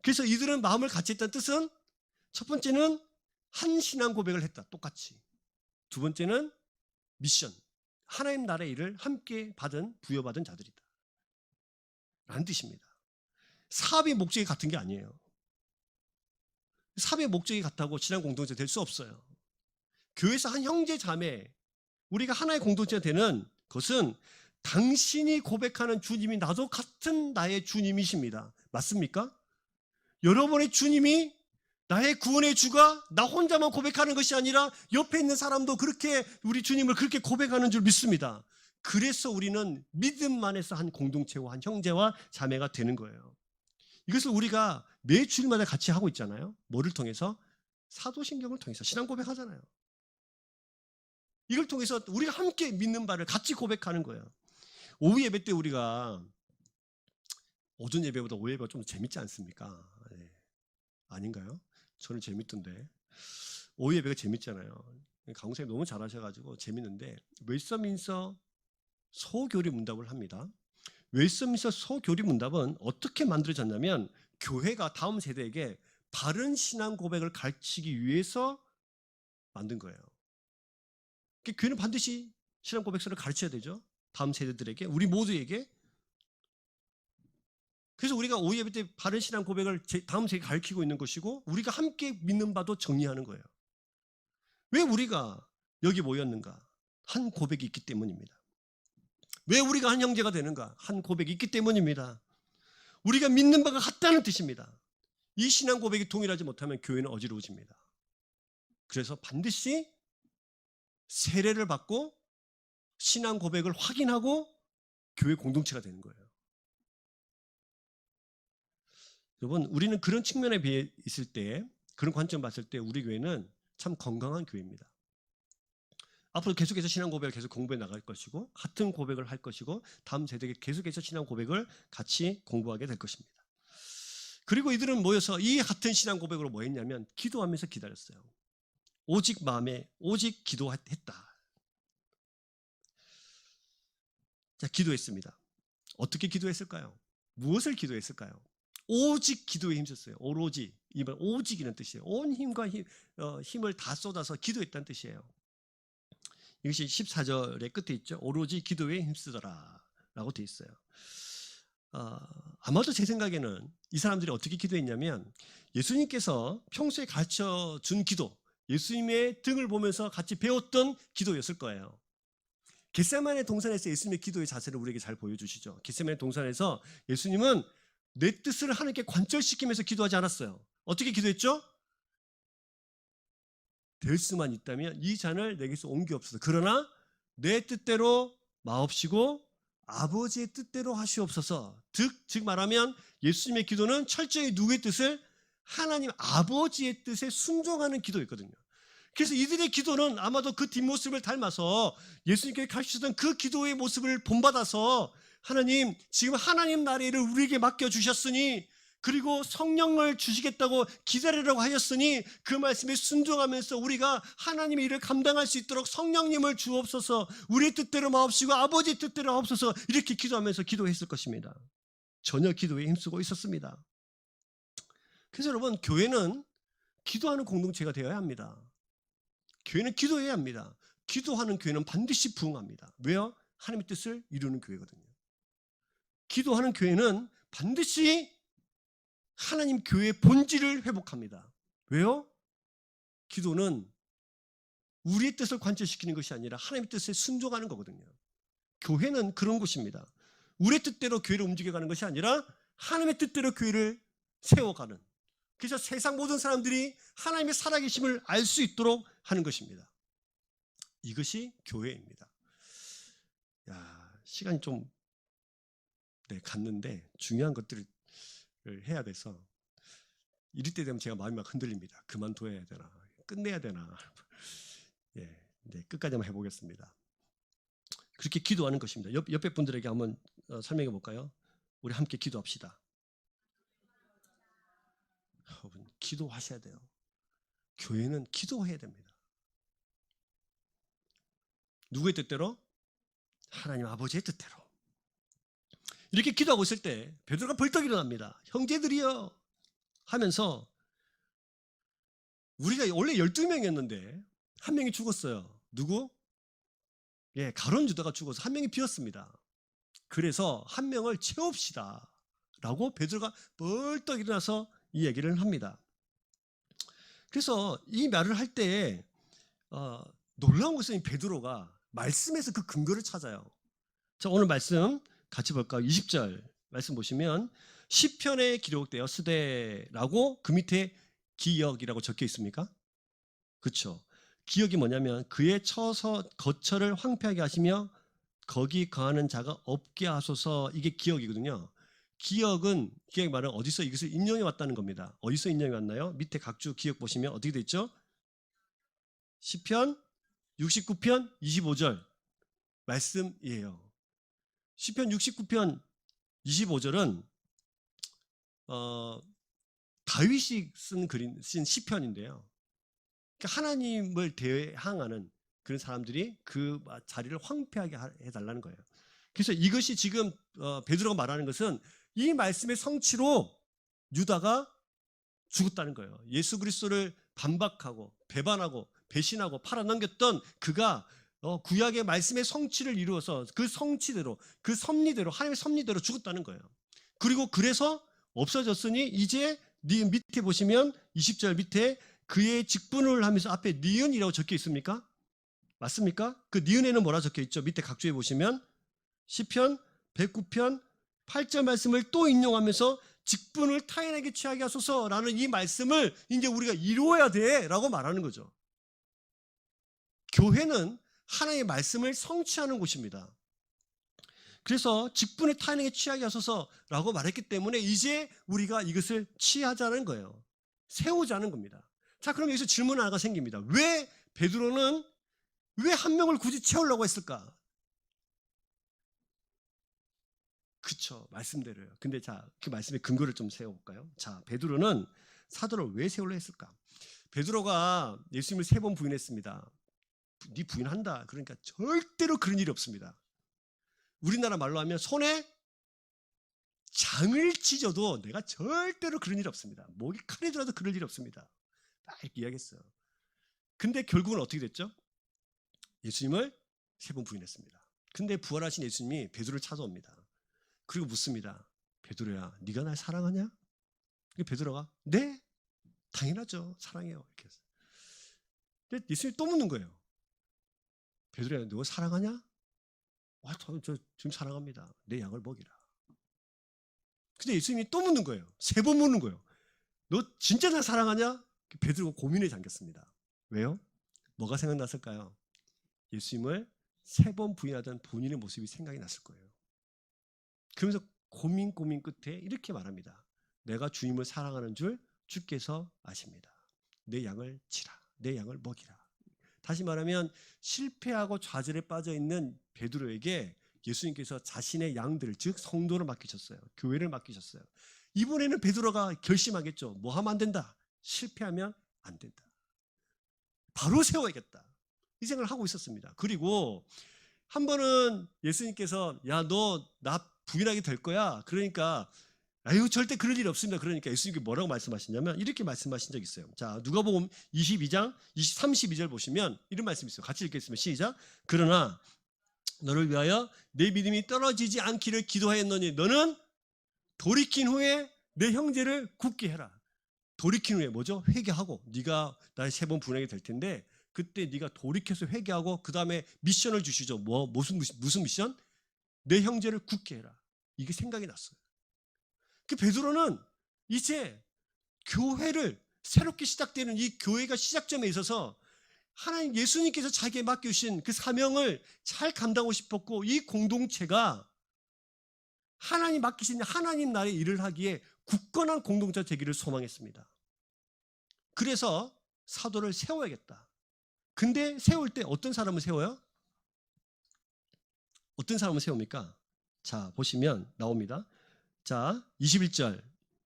그래서 이들은 마음을 같이 했다는 뜻은 첫 번째는 한 신앙 고백을 했다. 똑같이. 두 번째는 미션. 하나님 나라의 일을 함께 부여받은 자들이다. 라는 뜻입니다. 사업의 목적이 같은 게 아니에요. 사업의 목적이 같다고 신앙 공동체 될 수 없어요. 교회에서 한 형제 자매 우리가 하나의 공동체가 되는 것은 당신이 고백하는 주님이 나도 같은 나의 주님이십니다. 맞습니까? 여러분의 주님이 나의 구원의 주가 나 혼자만 고백하는 것이 아니라 옆에 있는 사람도 그렇게 우리 주님을 그렇게 고백하는 줄 믿습니다. 그래서 우리는 믿음 안에서 한 공동체와 한 형제와 자매가 되는 거예요. 이것을 우리가 매 주일마다 같이 하고 있잖아요. 뭐를 통해서? 사도신경을 통해서 신앙 고백하잖아요. 이걸 통해서 우리가 함께 믿는 바를 같이 고백하는 거예요. 오후 예배 때 우리가 오전 예배보다 오후 예배가 좀 재밌지 않습니까? 네. 아닌가요? 저는 재밌던데. 오후 예배가 재밌잖아요. 강사님 너무 잘하셔가지고 재밌는데 웨스트민스터 소교리 문답을 합니다. 웨스트민스터 소교리 문답은 어떻게 만들어졌냐면 교회가 다음 세대에게 바른 신앙 고백을 가르치기 위해서 만든 거예요. 그러니까 교회는 반드시 신앙 고백서를 가르쳐야 되죠. 다음 세대들에게, 우리 모두에게. 그래서 우리가 오후 예배 때 바른 신앙 고백을 다음 세대에 가르치고 있는 것이고 우리가 함께 믿는 바도 정리하는 거예요. 왜 우리가 여기 모였는가? 한 고백이 있기 때문입니다. 왜 우리가 한 형제가 되는가? 한 고백이 있기 때문입니다. 우리가 믿는 바가 같다는 뜻입니다. 이 신앙 고백이 동일하지 못하면 교회는 어지러워집니다. 그래서 반드시 세례를 받고 신앙 고백을 확인하고 교회 공동체가 되는 거예요. 여러분, 우리는 그런 측면에 비해 있을 때, 그런 관점 봤을 때 우리 교회는 참 건강한 교회입니다. 앞으로 계속해서 신앙 고백을 계속 공부해 나갈 것이고 같은 고백을 할 것이고 다음 세대에 계속해서 신앙 고백을 같이 공부하게 될 것입니다. 그리고 이들은 모여서 이 같은 신앙 고백으로 뭐 했냐면 기도하면서 기다렸어요. 오직 마음에 오직 기도했다. 자, 기도했습니다. 어떻게 기도했을까요? 무엇을 기도했을까요? 오직 기도에 힘썼어요. 오로지, 이번 오직이라는 뜻이에요. 온 힘과 힘을 다 쏟아서 기도했다는 뜻이에요. 이것이 14절의 끝에 있죠. 오로지 기도에 힘쓰더라 라고 되어 있어요. 아마도 제 생각에는 이 사람들이 어떻게 기도했냐면 예수님께서 평소에 가르쳐준 기도, 예수님의 등을 보면서 같이 배웠던 기도였을 거예요. 겟세마네 동산에서 예수님의 기도의 자세를 우리에게 잘 보여주시죠. 겟세마네 동산에서 예수님은 내 뜻을 하나님께 관철시키면서 기도하지 않았어요. 어떻게 기도했죠? 될 수만 있다면 이 잔을 내게서 옮기옵소서. 그러나 내 뜻대로 마옵시고 아버지의 뜻대로 하시옵소서. 즉 말하면 예수님의 기도는 철저히 누구의 뜻을? 하나님 아버지의 뜻에 순종하는 기도였거든요. 그래서 이들의 기도는 아마도 그 뒷모습을 닮아서 예수님께서 가르치셨던 그 기도의 모습을 본받아서 하나님, 지금 하나님 나라를 우리에게 맡겨주셨으니 그리고 성령을 주시겠다고 기다리라고 하셨으니 그 말씀에 순종하면서 우리가 하나님의 일을 감당할 수 있도록 성령님을 주옵소서, 우리 뜻대로 마옵시고 아버지 뜻대로 하옵소서, 이렇게 기도하면서 기도했을 것입니다. 전혀 기도에 힘쓰고 있었습니다. 그래서 여러분, 교회는 기도하는 공동체가 되어야 합니다. 교회는 기도해야 합니다. 기도하는 교회는 반드시 부흥합니다. 왜요? 하나님의 뜻을 이루는 교회거든요. 기도하는 교회는 반드시 하나님 교회의 본질을 회복합니다. 왜요? 기도는 우리의 뜻을 관철시키는 것이 아니라 하나님의 뜻에 순종하는 거거든요. 교회는 그런 곳입니다. 우리의 뜻대로 교회를 움직여가는 것이 아니라 하나님의 뜻대로 교회를 세워가는, 그래서 세상 모든 사람들이 하나님의 살아계심을 알 수 있도록 하는 것입니다. 이것이 교회입니다. 시간이 좀 갔는데 중요한 것들을 해야 돼서 이럴 때 되면 제가 마음이 막 흔들립니다. 그만둬야 되나 끝내야 되나. 끝까지 한번 해보겠습니다. 그렇게 기도하는 것입니다. 옆에 분들에게 한번 설명해 볼까요? 우리 함께 기도합시다. 여러분, 기도하셔야 돼요. 교회는 기도해야 됩니다. 누구의 뜻대로? 하나님 아버지의 뜻대로. 이렇게 기도하고 있을 때 베드로가 벌떡 일어납니다. 형제들이여 하면서, 우리가 원래 12명이었는데 한 명이 죽었어요. 누구? 가룟 유다가 죽어서 한 명이 비었습니다. 그래서 한 명을 채웁시다 라고 베드로가 벌떡 일어나서 이 얘기를 합니다. 그래서 이 말을 할 때 놀라운 것은 베드로가 말씀에서 그 근거를 찾아요. 자, 오늘 말씀 같이 볼까요? 20절 말씀 보시면 시편에 기록되었으되라고 그 밑에 기역이라고 적혀 있습니까? 그렇죠. 기역이 뭐냐면 그의 거처를 황폐하게 하시며 거기 거하는 자가 없게 하소서, 이게 기역이거든요. 기역은 말은 어디서 이것을 인용해 왔다는 겁니다. 어디서 인용해 왔나요? 밑에 각주 기역 보시면 어떻게 돼 있죠? 시편 69편 25절 말씀이에요. 시편 69편 25절은 다윗이 쓴 시편인데요. 그러니까 하나님을 대항하는 그런 사람들이 그 자리를 황폐하게 해달라는 거예요. 그래서 이것이 지금 베드로가 말하는 것은 이 말씀의 성취로 유다가 죽었다는 거예요. 예수 그리스도를 반박하고 배반하고 배신하고 팔아넘겼던 그가 구약의 말씀의 성취를 이루어서 그 성취대로 그 섭리대로 하나님의 섭리대로 죽었다는 거예요. 그리고 그래서 없어졌으니 이제 밑에 보시면 20절 밑에 그의 직분을 하면서 앞에 니은이라고 적혀 있습니까? 맞습니까? 그 니은에는 뭐라 적혀 있죠? 밑에 각주에 보시면 시편 109편 8절 말씀을 또 인용하면서 직분을 타인에게 취하게 하소서라는 이 말씀을 이제 우리가 이루어야 돼라고 말하는 거죠. 교회는 하나님의 말씀을 성취하는 곳입니다. 그래서 직분을 타인에게 취하게 하소서라고 말했기 때문에 이제 우리가 이것을 취하자는 거예요. 세우자는 겁니다. 자, 그럼 여기서 질문 하나가 생깁니다. 왜 베드로는 왜 한 명을 굳이 채우려고 했을까? 그쵸, 말씀대로요. 근데 자, 그 말씀의 근거를 좀 세워볼까요? 자, 베드로는 사도를 왜 세우려 했을까? 베드로가 예수님을 3번 부인했습니다. 네 부인한다. 그러니까 절대로 그런 일이 없습니다. 우리나라 말로 하면 손에 장을 찢어도 내가 절대로 그런 일이 없습니다. 목이 칼에 들어도 그럴 일이 없습니다. 딱 이렇게 이야기했어요. 근데 결국은 어떻게 됐죠? 예수님을 3번 부인했습니다. 근데 부활하신 예수님이 베드로를 찾아옵니다. 그리고 묻습니다. 베드로야, 네가 날 사랑하냐? 베드로가 네, 당연하죠. 사랑해요. 이렇게 했어요. 근데 예수님이 또 묻는 거예요. 베드로야, 너 사랑하냐? 저 지금 사랑합니다. 내 양을 먹이라. 근데 예수님이 또 묻는 거예요. 3번 묻는 거예요. 너 진짜 나 사랑하냐? 베드로가 고민에 잠겼습니다. 왜요? 뭐가 생각났을까요? 예수님을 3번 부인하던 본인의 모습이 생각이 났을 거예요. 그러면서 고민 끝에 이렇게 말합니다. 내가 주님을 사랑하는 줄 주께서 아십니다. 내 양을 치라. 내 양을 먹이라. 다시 말하면 실패하고 좌절에 빠져 있는 베드로에게 예수님께서 자신의 양들, 즉 성도를 맡기셨어요. 교회를 맡기셨어요. 이번에는 베드로가 결심하겠죠. 뭐 하면 안 된다. 실패하면 안 된다. 바로 세워야겠다. 이 생각을 하고 있었습니다. 그리고 한 번은 예수님께서 야, 너 나 부인하게 될 거야. 그러니까 아유, 절대 그럴 일 없습니다. 그러니까 예수님께 뭐라고 말씀하시냐면 이렇게 말씀하신 적이 있어요. 자, 누가복음 22장 32절 보시면 이런 말씀이 있어요. 같이 읽겠습니다. 시작. 그러나 너를 위하여 내 믿음이 떨어지지 않기를 기도하였노니 너는 돌이킨 후에 내 형제를 굳게 해라. 돌이킨 후에 뭐죠? 회개하고 네가 나를 3번 부인하게 될 텐데 그때 네가 돌이켜서 회개하고 그 다음에 미션을 주시죠. 무슨 미션? 내 형제를 굳게 해라. 이게 생각이 났어요. 그 베드로는 이제 교회를 새롭게 시작되는 이 교회가 시작점에 있어서 하나님 예수님께서 자기에게 맡겨주신 그 사명을 잘 감당하고 싶었고 이 공동체가 하나님 맡기신 하나님 나라의 일을 하기에 굳건한 공동체가 되기를 소망했습니다. 그래서 사도를 세워야겠다. 근데 세울 때 어떤 사람을 세워요? 어떤 사람을 세웁니까? 자, 보시면 나옵니다. 자, 21절.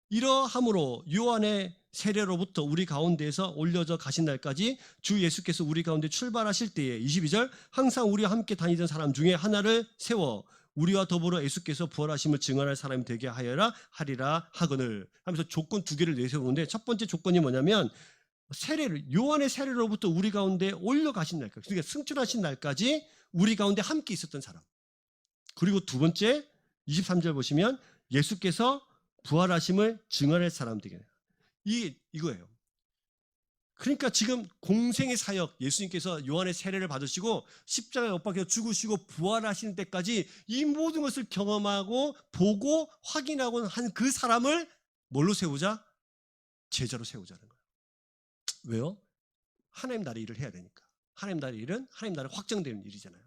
이러함으로 요한의 세례로부터 우리 가운데에서 올려져 가신 날까지 주 예수께서 우리 가운데 출발하실 때에 22절 항상 우리와 함께 다니던 사람 중에 하나를 세워 우리와 더불어 예수께서 부활하심을 증언할 사람이 되게 하리라 하거늘 하면서 조건 2개를 내세우는데 첫 번째 조건이 뭐냐면 요한의 세례로부터 우리 가운데 올려가신 날까지, 그러니까 승천하신 날까지 우리 가운데 함께 있었던 사람. 그리고 두 번째 23절 보시면 예수께서 부활하심을 증언할 사람 되게. 이거예요. 그러니까 지금 공생의 사역, 예수님께서 요한의 세례를 받으시고 십자가에 못 박혀 죽으시고 부활하시는 때까지 이 모든 것을 경험하고 보고 확인하고 한 그 사람을 뭘로 세우자? 제자로 세우자는 거예요. 왜요? 하나님 나라의 일을 해야 되니까. 하나님 나라의 일은 하나님 나라 확정되는 일이잖아요.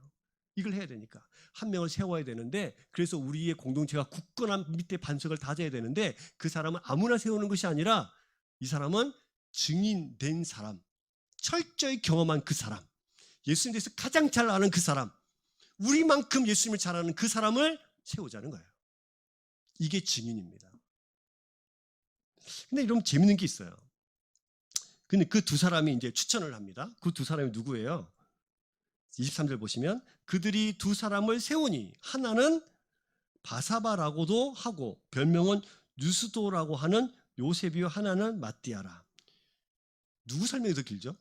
이걸 해야 되니까 한 명을 세워야 되는데 그래서 우리의 공동체가 굳건한 밑에 반석을 다져야 되는데 그 사람은 아무나 세우는 것이 아니라 이 사람은 증인된 사람, 철저히 경험한 그 사람, 예수님에 대해서 가장 잘 아는 그 사람, 우리만큼 예수님을 잘 아는 그 사람을 세우자는 거예요. 이게 증인입니다. 근데 이런 재밌는 게 있어요. 근데 그 두 사람이 이제 추천을 합니다. 그 두 사람이 누구예요? 23절 보시면 그들이 두 사람을 세우니 하나는 바사바라고도 하고 별명은 유스도라고 하는 요셉이요 하나는 마띠아라. 누구 설명이 더 길죠?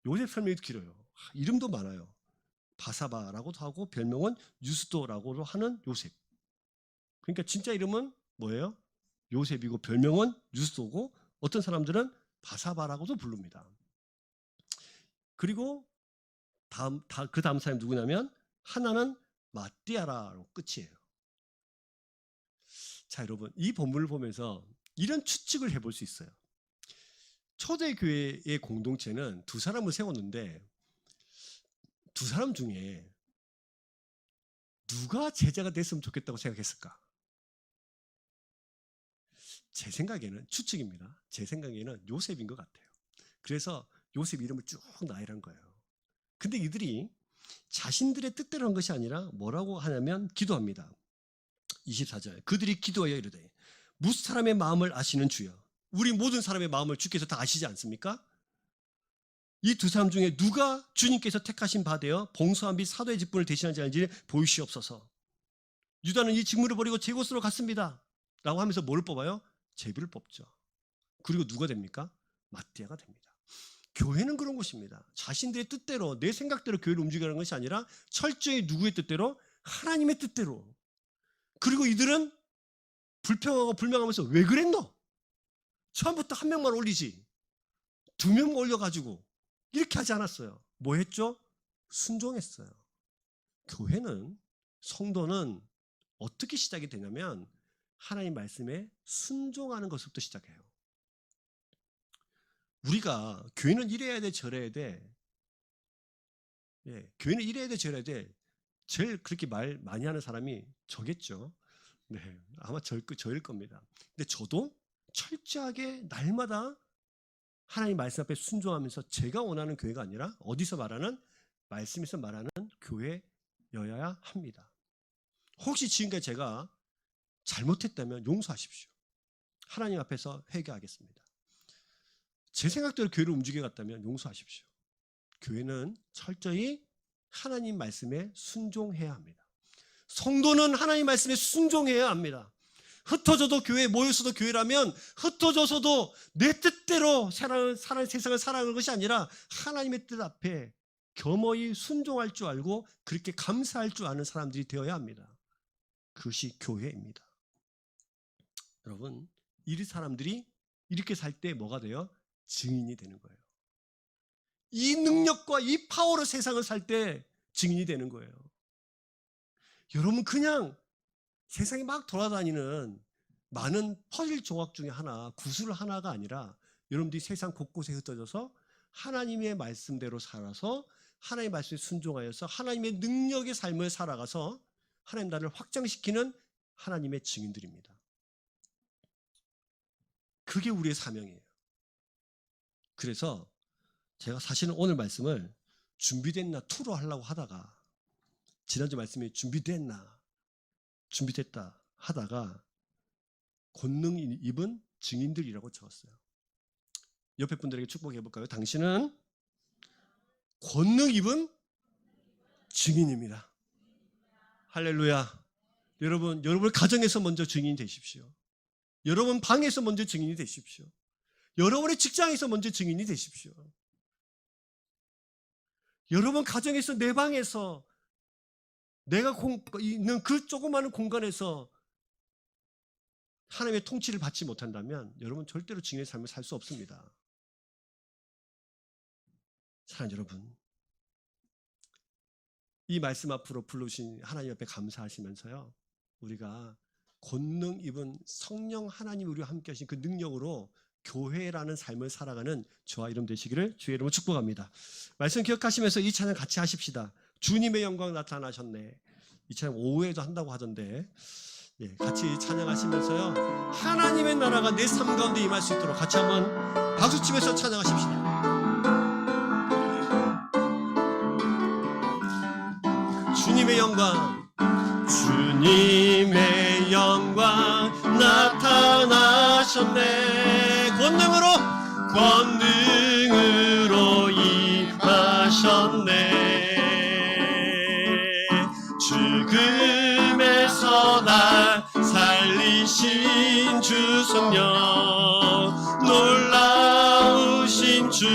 요셉 설명이 더 길어요. 이름도 많아요. 바사바라고도 하고 별명은 유스도라고도 하는 요셉. 그러니까 진짜 이름은 뭐예요? 요셉이고 별명은 유스도고 어떤 사람들은 바사바라고도 부릅니다. 그리고 그 다음 사람이 누구냐면 하나는 마띠아라로 끝이에요. 자, 여러분, 이 본문을 보면서 이런 추측을 해볼 수 있어요. 초대교회의 공동체는 두 사람을 세웠는데 두 사람 중에 누가 제자가 됐으면 좋겠다고 생각했을까? 제 생각에는 추측입니다. 제 생각에는 요셉인 것 같아요. 그래서 요셉 이름을 쭉 나열한 거예요. 근데 이들이 자신들의 뜻대로 한 것이 아니라 뭐라고 하냐면 기도합니다. 24절 그들이 기도하여 이르되 무슨 사람의 마음을 아시는 주여 우리 모든 사람의 마음을 주께서 다 아시지 않습니까? 이 두 사람 중에 누가 주님께서 택하신 바 되어 봉사한 및 사도의 직분을 대신한 자인지 보이시옵소서. 유다는 이 직무를 버리고 제 곳으로 갔습니다 라고 하면서 뭘 뽑아요? 제비를 뽑죠. 그리고 누가 됩니까? 마띠아가 됩니다. 교회는 그런 곳입니다. 자신들의 뜻대로 내 생각대로 교회를 움직이는 것이 아니라 철저히 누구의 뜻대로? 하나님의 뜻대로. 그리고 이들은 불평하고 불명하면서 왜 그랬노? 처음부터 한 명만 올리지 두 명 올려가지고 이렇게 하지 않았어요. 뭐 했죠? 순종했어요. 교회는 성도는 어떻게 시작이 되냐면 하나님 말씀에 순종하는 것부터 시작해요. 우리가 교회는 이래야 돼 저래야 돼. 예, 교회는 이래야 돼 저래야 돼. 제일 그렇게 말 많이 하는 사람이 저겠죠. 네, 아마 저일 겁니다. 근데 저도 철저하게 날마다 하나님 말씀 앞에 순종하면서 제가 원하는 교회가 아니라 어디서 말하는 말씀에서 말하는 교회여야 합니다. 혹시 지금까지 제가 잘못했다면 용서하십시오. 하나님 앞에서 회개하겠습니다. 제 생각대로 교회를 움직여갔다면 용서하십시오. 교회는 철저히 하나님 말씀에 순종해야 합니다. 성도는 하나님 말씀에 순종해야 합니다. 흩어져도 교회, 모여서도 교회라면 흩어져서도 내 뜻대로 세상을 살아가는 것이 아니라 하나님의 뜻 앞에 겸허히 순종할 줄 알고 그렇게 감사할 줄 아는 사람들이 되어야 합니다. 그것이 교회입니다. 여러분, 이 사람들이 이렇게 살 때 뭐가 돼요? 증인이 되는 거예요. 이 능력과 이 파워로 세상을 살 때 증인이 되는 거예요. 여러분 그냥 세상에 막 돌아다니는 많은 퍼즐 조각 중에 하나, 구슬 하나가 아니라 여러분들이 세상 곳곳에 흩어져서 하나님의 말씀대로 살아서 하나님의 말씀에 순종하여서 하나님의 능력의 삶을 살아가서 하나님 나라를 확장시키는 하나님의 증인들입니다. 그게 우리의 사명이에요. 그래서 제가 사실은 오늘 말씀을 준비됐나 투로 하려고 하다가 지난주 말씀이 준비됐다 하다가 권능 입은 증인들이라고 적었어요. 옆에 분들에게 축복해 볼까요? 당신은 권능 입은 증인입니다. 할렐루야. 여러분 가정에서 먼저 증인이 되십시오. 여러분 방에서 먼저 증인이 되십시오. 여러분의 직장에서 먼저 증인이 되십시오. 여러분 가정에서 내 방에서 내가 있는 그 조그마한 공간에서 하나님의 통치를 받지 못한다면 여러분 절대로 증인의 삶을 살 수 없습니다. 사랑하는 여러분, 이 말씀 앞으로 불러주신 하나님 앞에 감사하시면서요, 우리가 권능 입은 성령 하나님 우리와 함께 하신 그 능력으로 교회라는 삶을 살아가는 저와 여러분 되시기를 주의 이름으로 축복합니다. 말씀 기억하시면서 이 찬양 같이 하십시다. 주님의 영광 나타나셨네. 이 찬양 오후에도 한다고 하던데, 예, 같이 찬양하시면서요, 하나님의 나라가 내 삶 가운데 임할 수 있도록 같이 한번 박수치면서 찬양하십시다. 주님의 영광 임하셨네. 권능으로 임하셨네. 죽음에서 날 살리신 주 성령, 놀라우신 주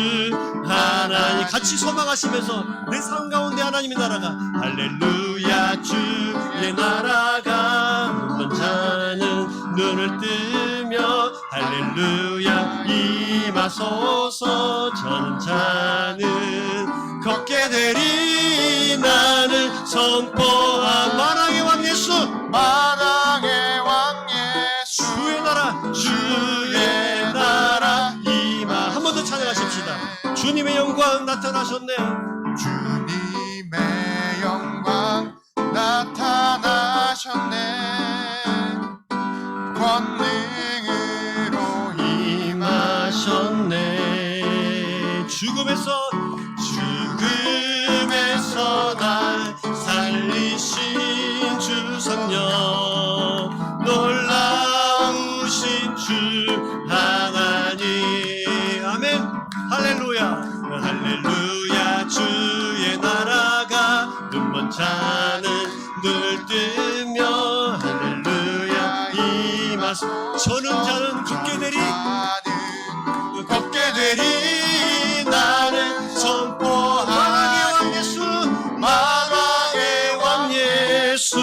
하나님, 같이 소망하시면서 내 삶 가운데 하나님의 나라가, 할렐루야 주의 나라가, 눈먼 자는 눈을 뜨며 할렐루야 임하소서. 저는 자는 걷게 되리. 나는 선포한 만왕의 왕 예수,
만왕의 왕 예수,
주의 나라 임하. 한 번 더 찬양하십시다. 주님의 영광 나타나셨네.
주님의 영광 나타나셨네. 권능으로
임하셨네. 죽음에서 날 살리신 주 성령, 놀라우신 주 하나님. 아멘. 할렐루야. 할렐루야 주의 나라가, 눈먼 자는 눈을 뜨며 할렐루야 임하소서. 저는 자는 걷게 되리. 나는 선포한 만왕의 왕 예수,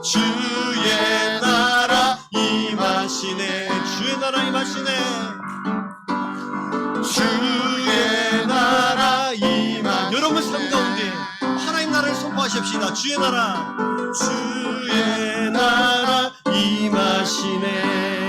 주의 나라 임하시네. 주의 나라 임하시네. 주의 나라 임하. 여러분 삶 가운데 하나님 나라를 선포하십시다. 주의 나라 임하시네.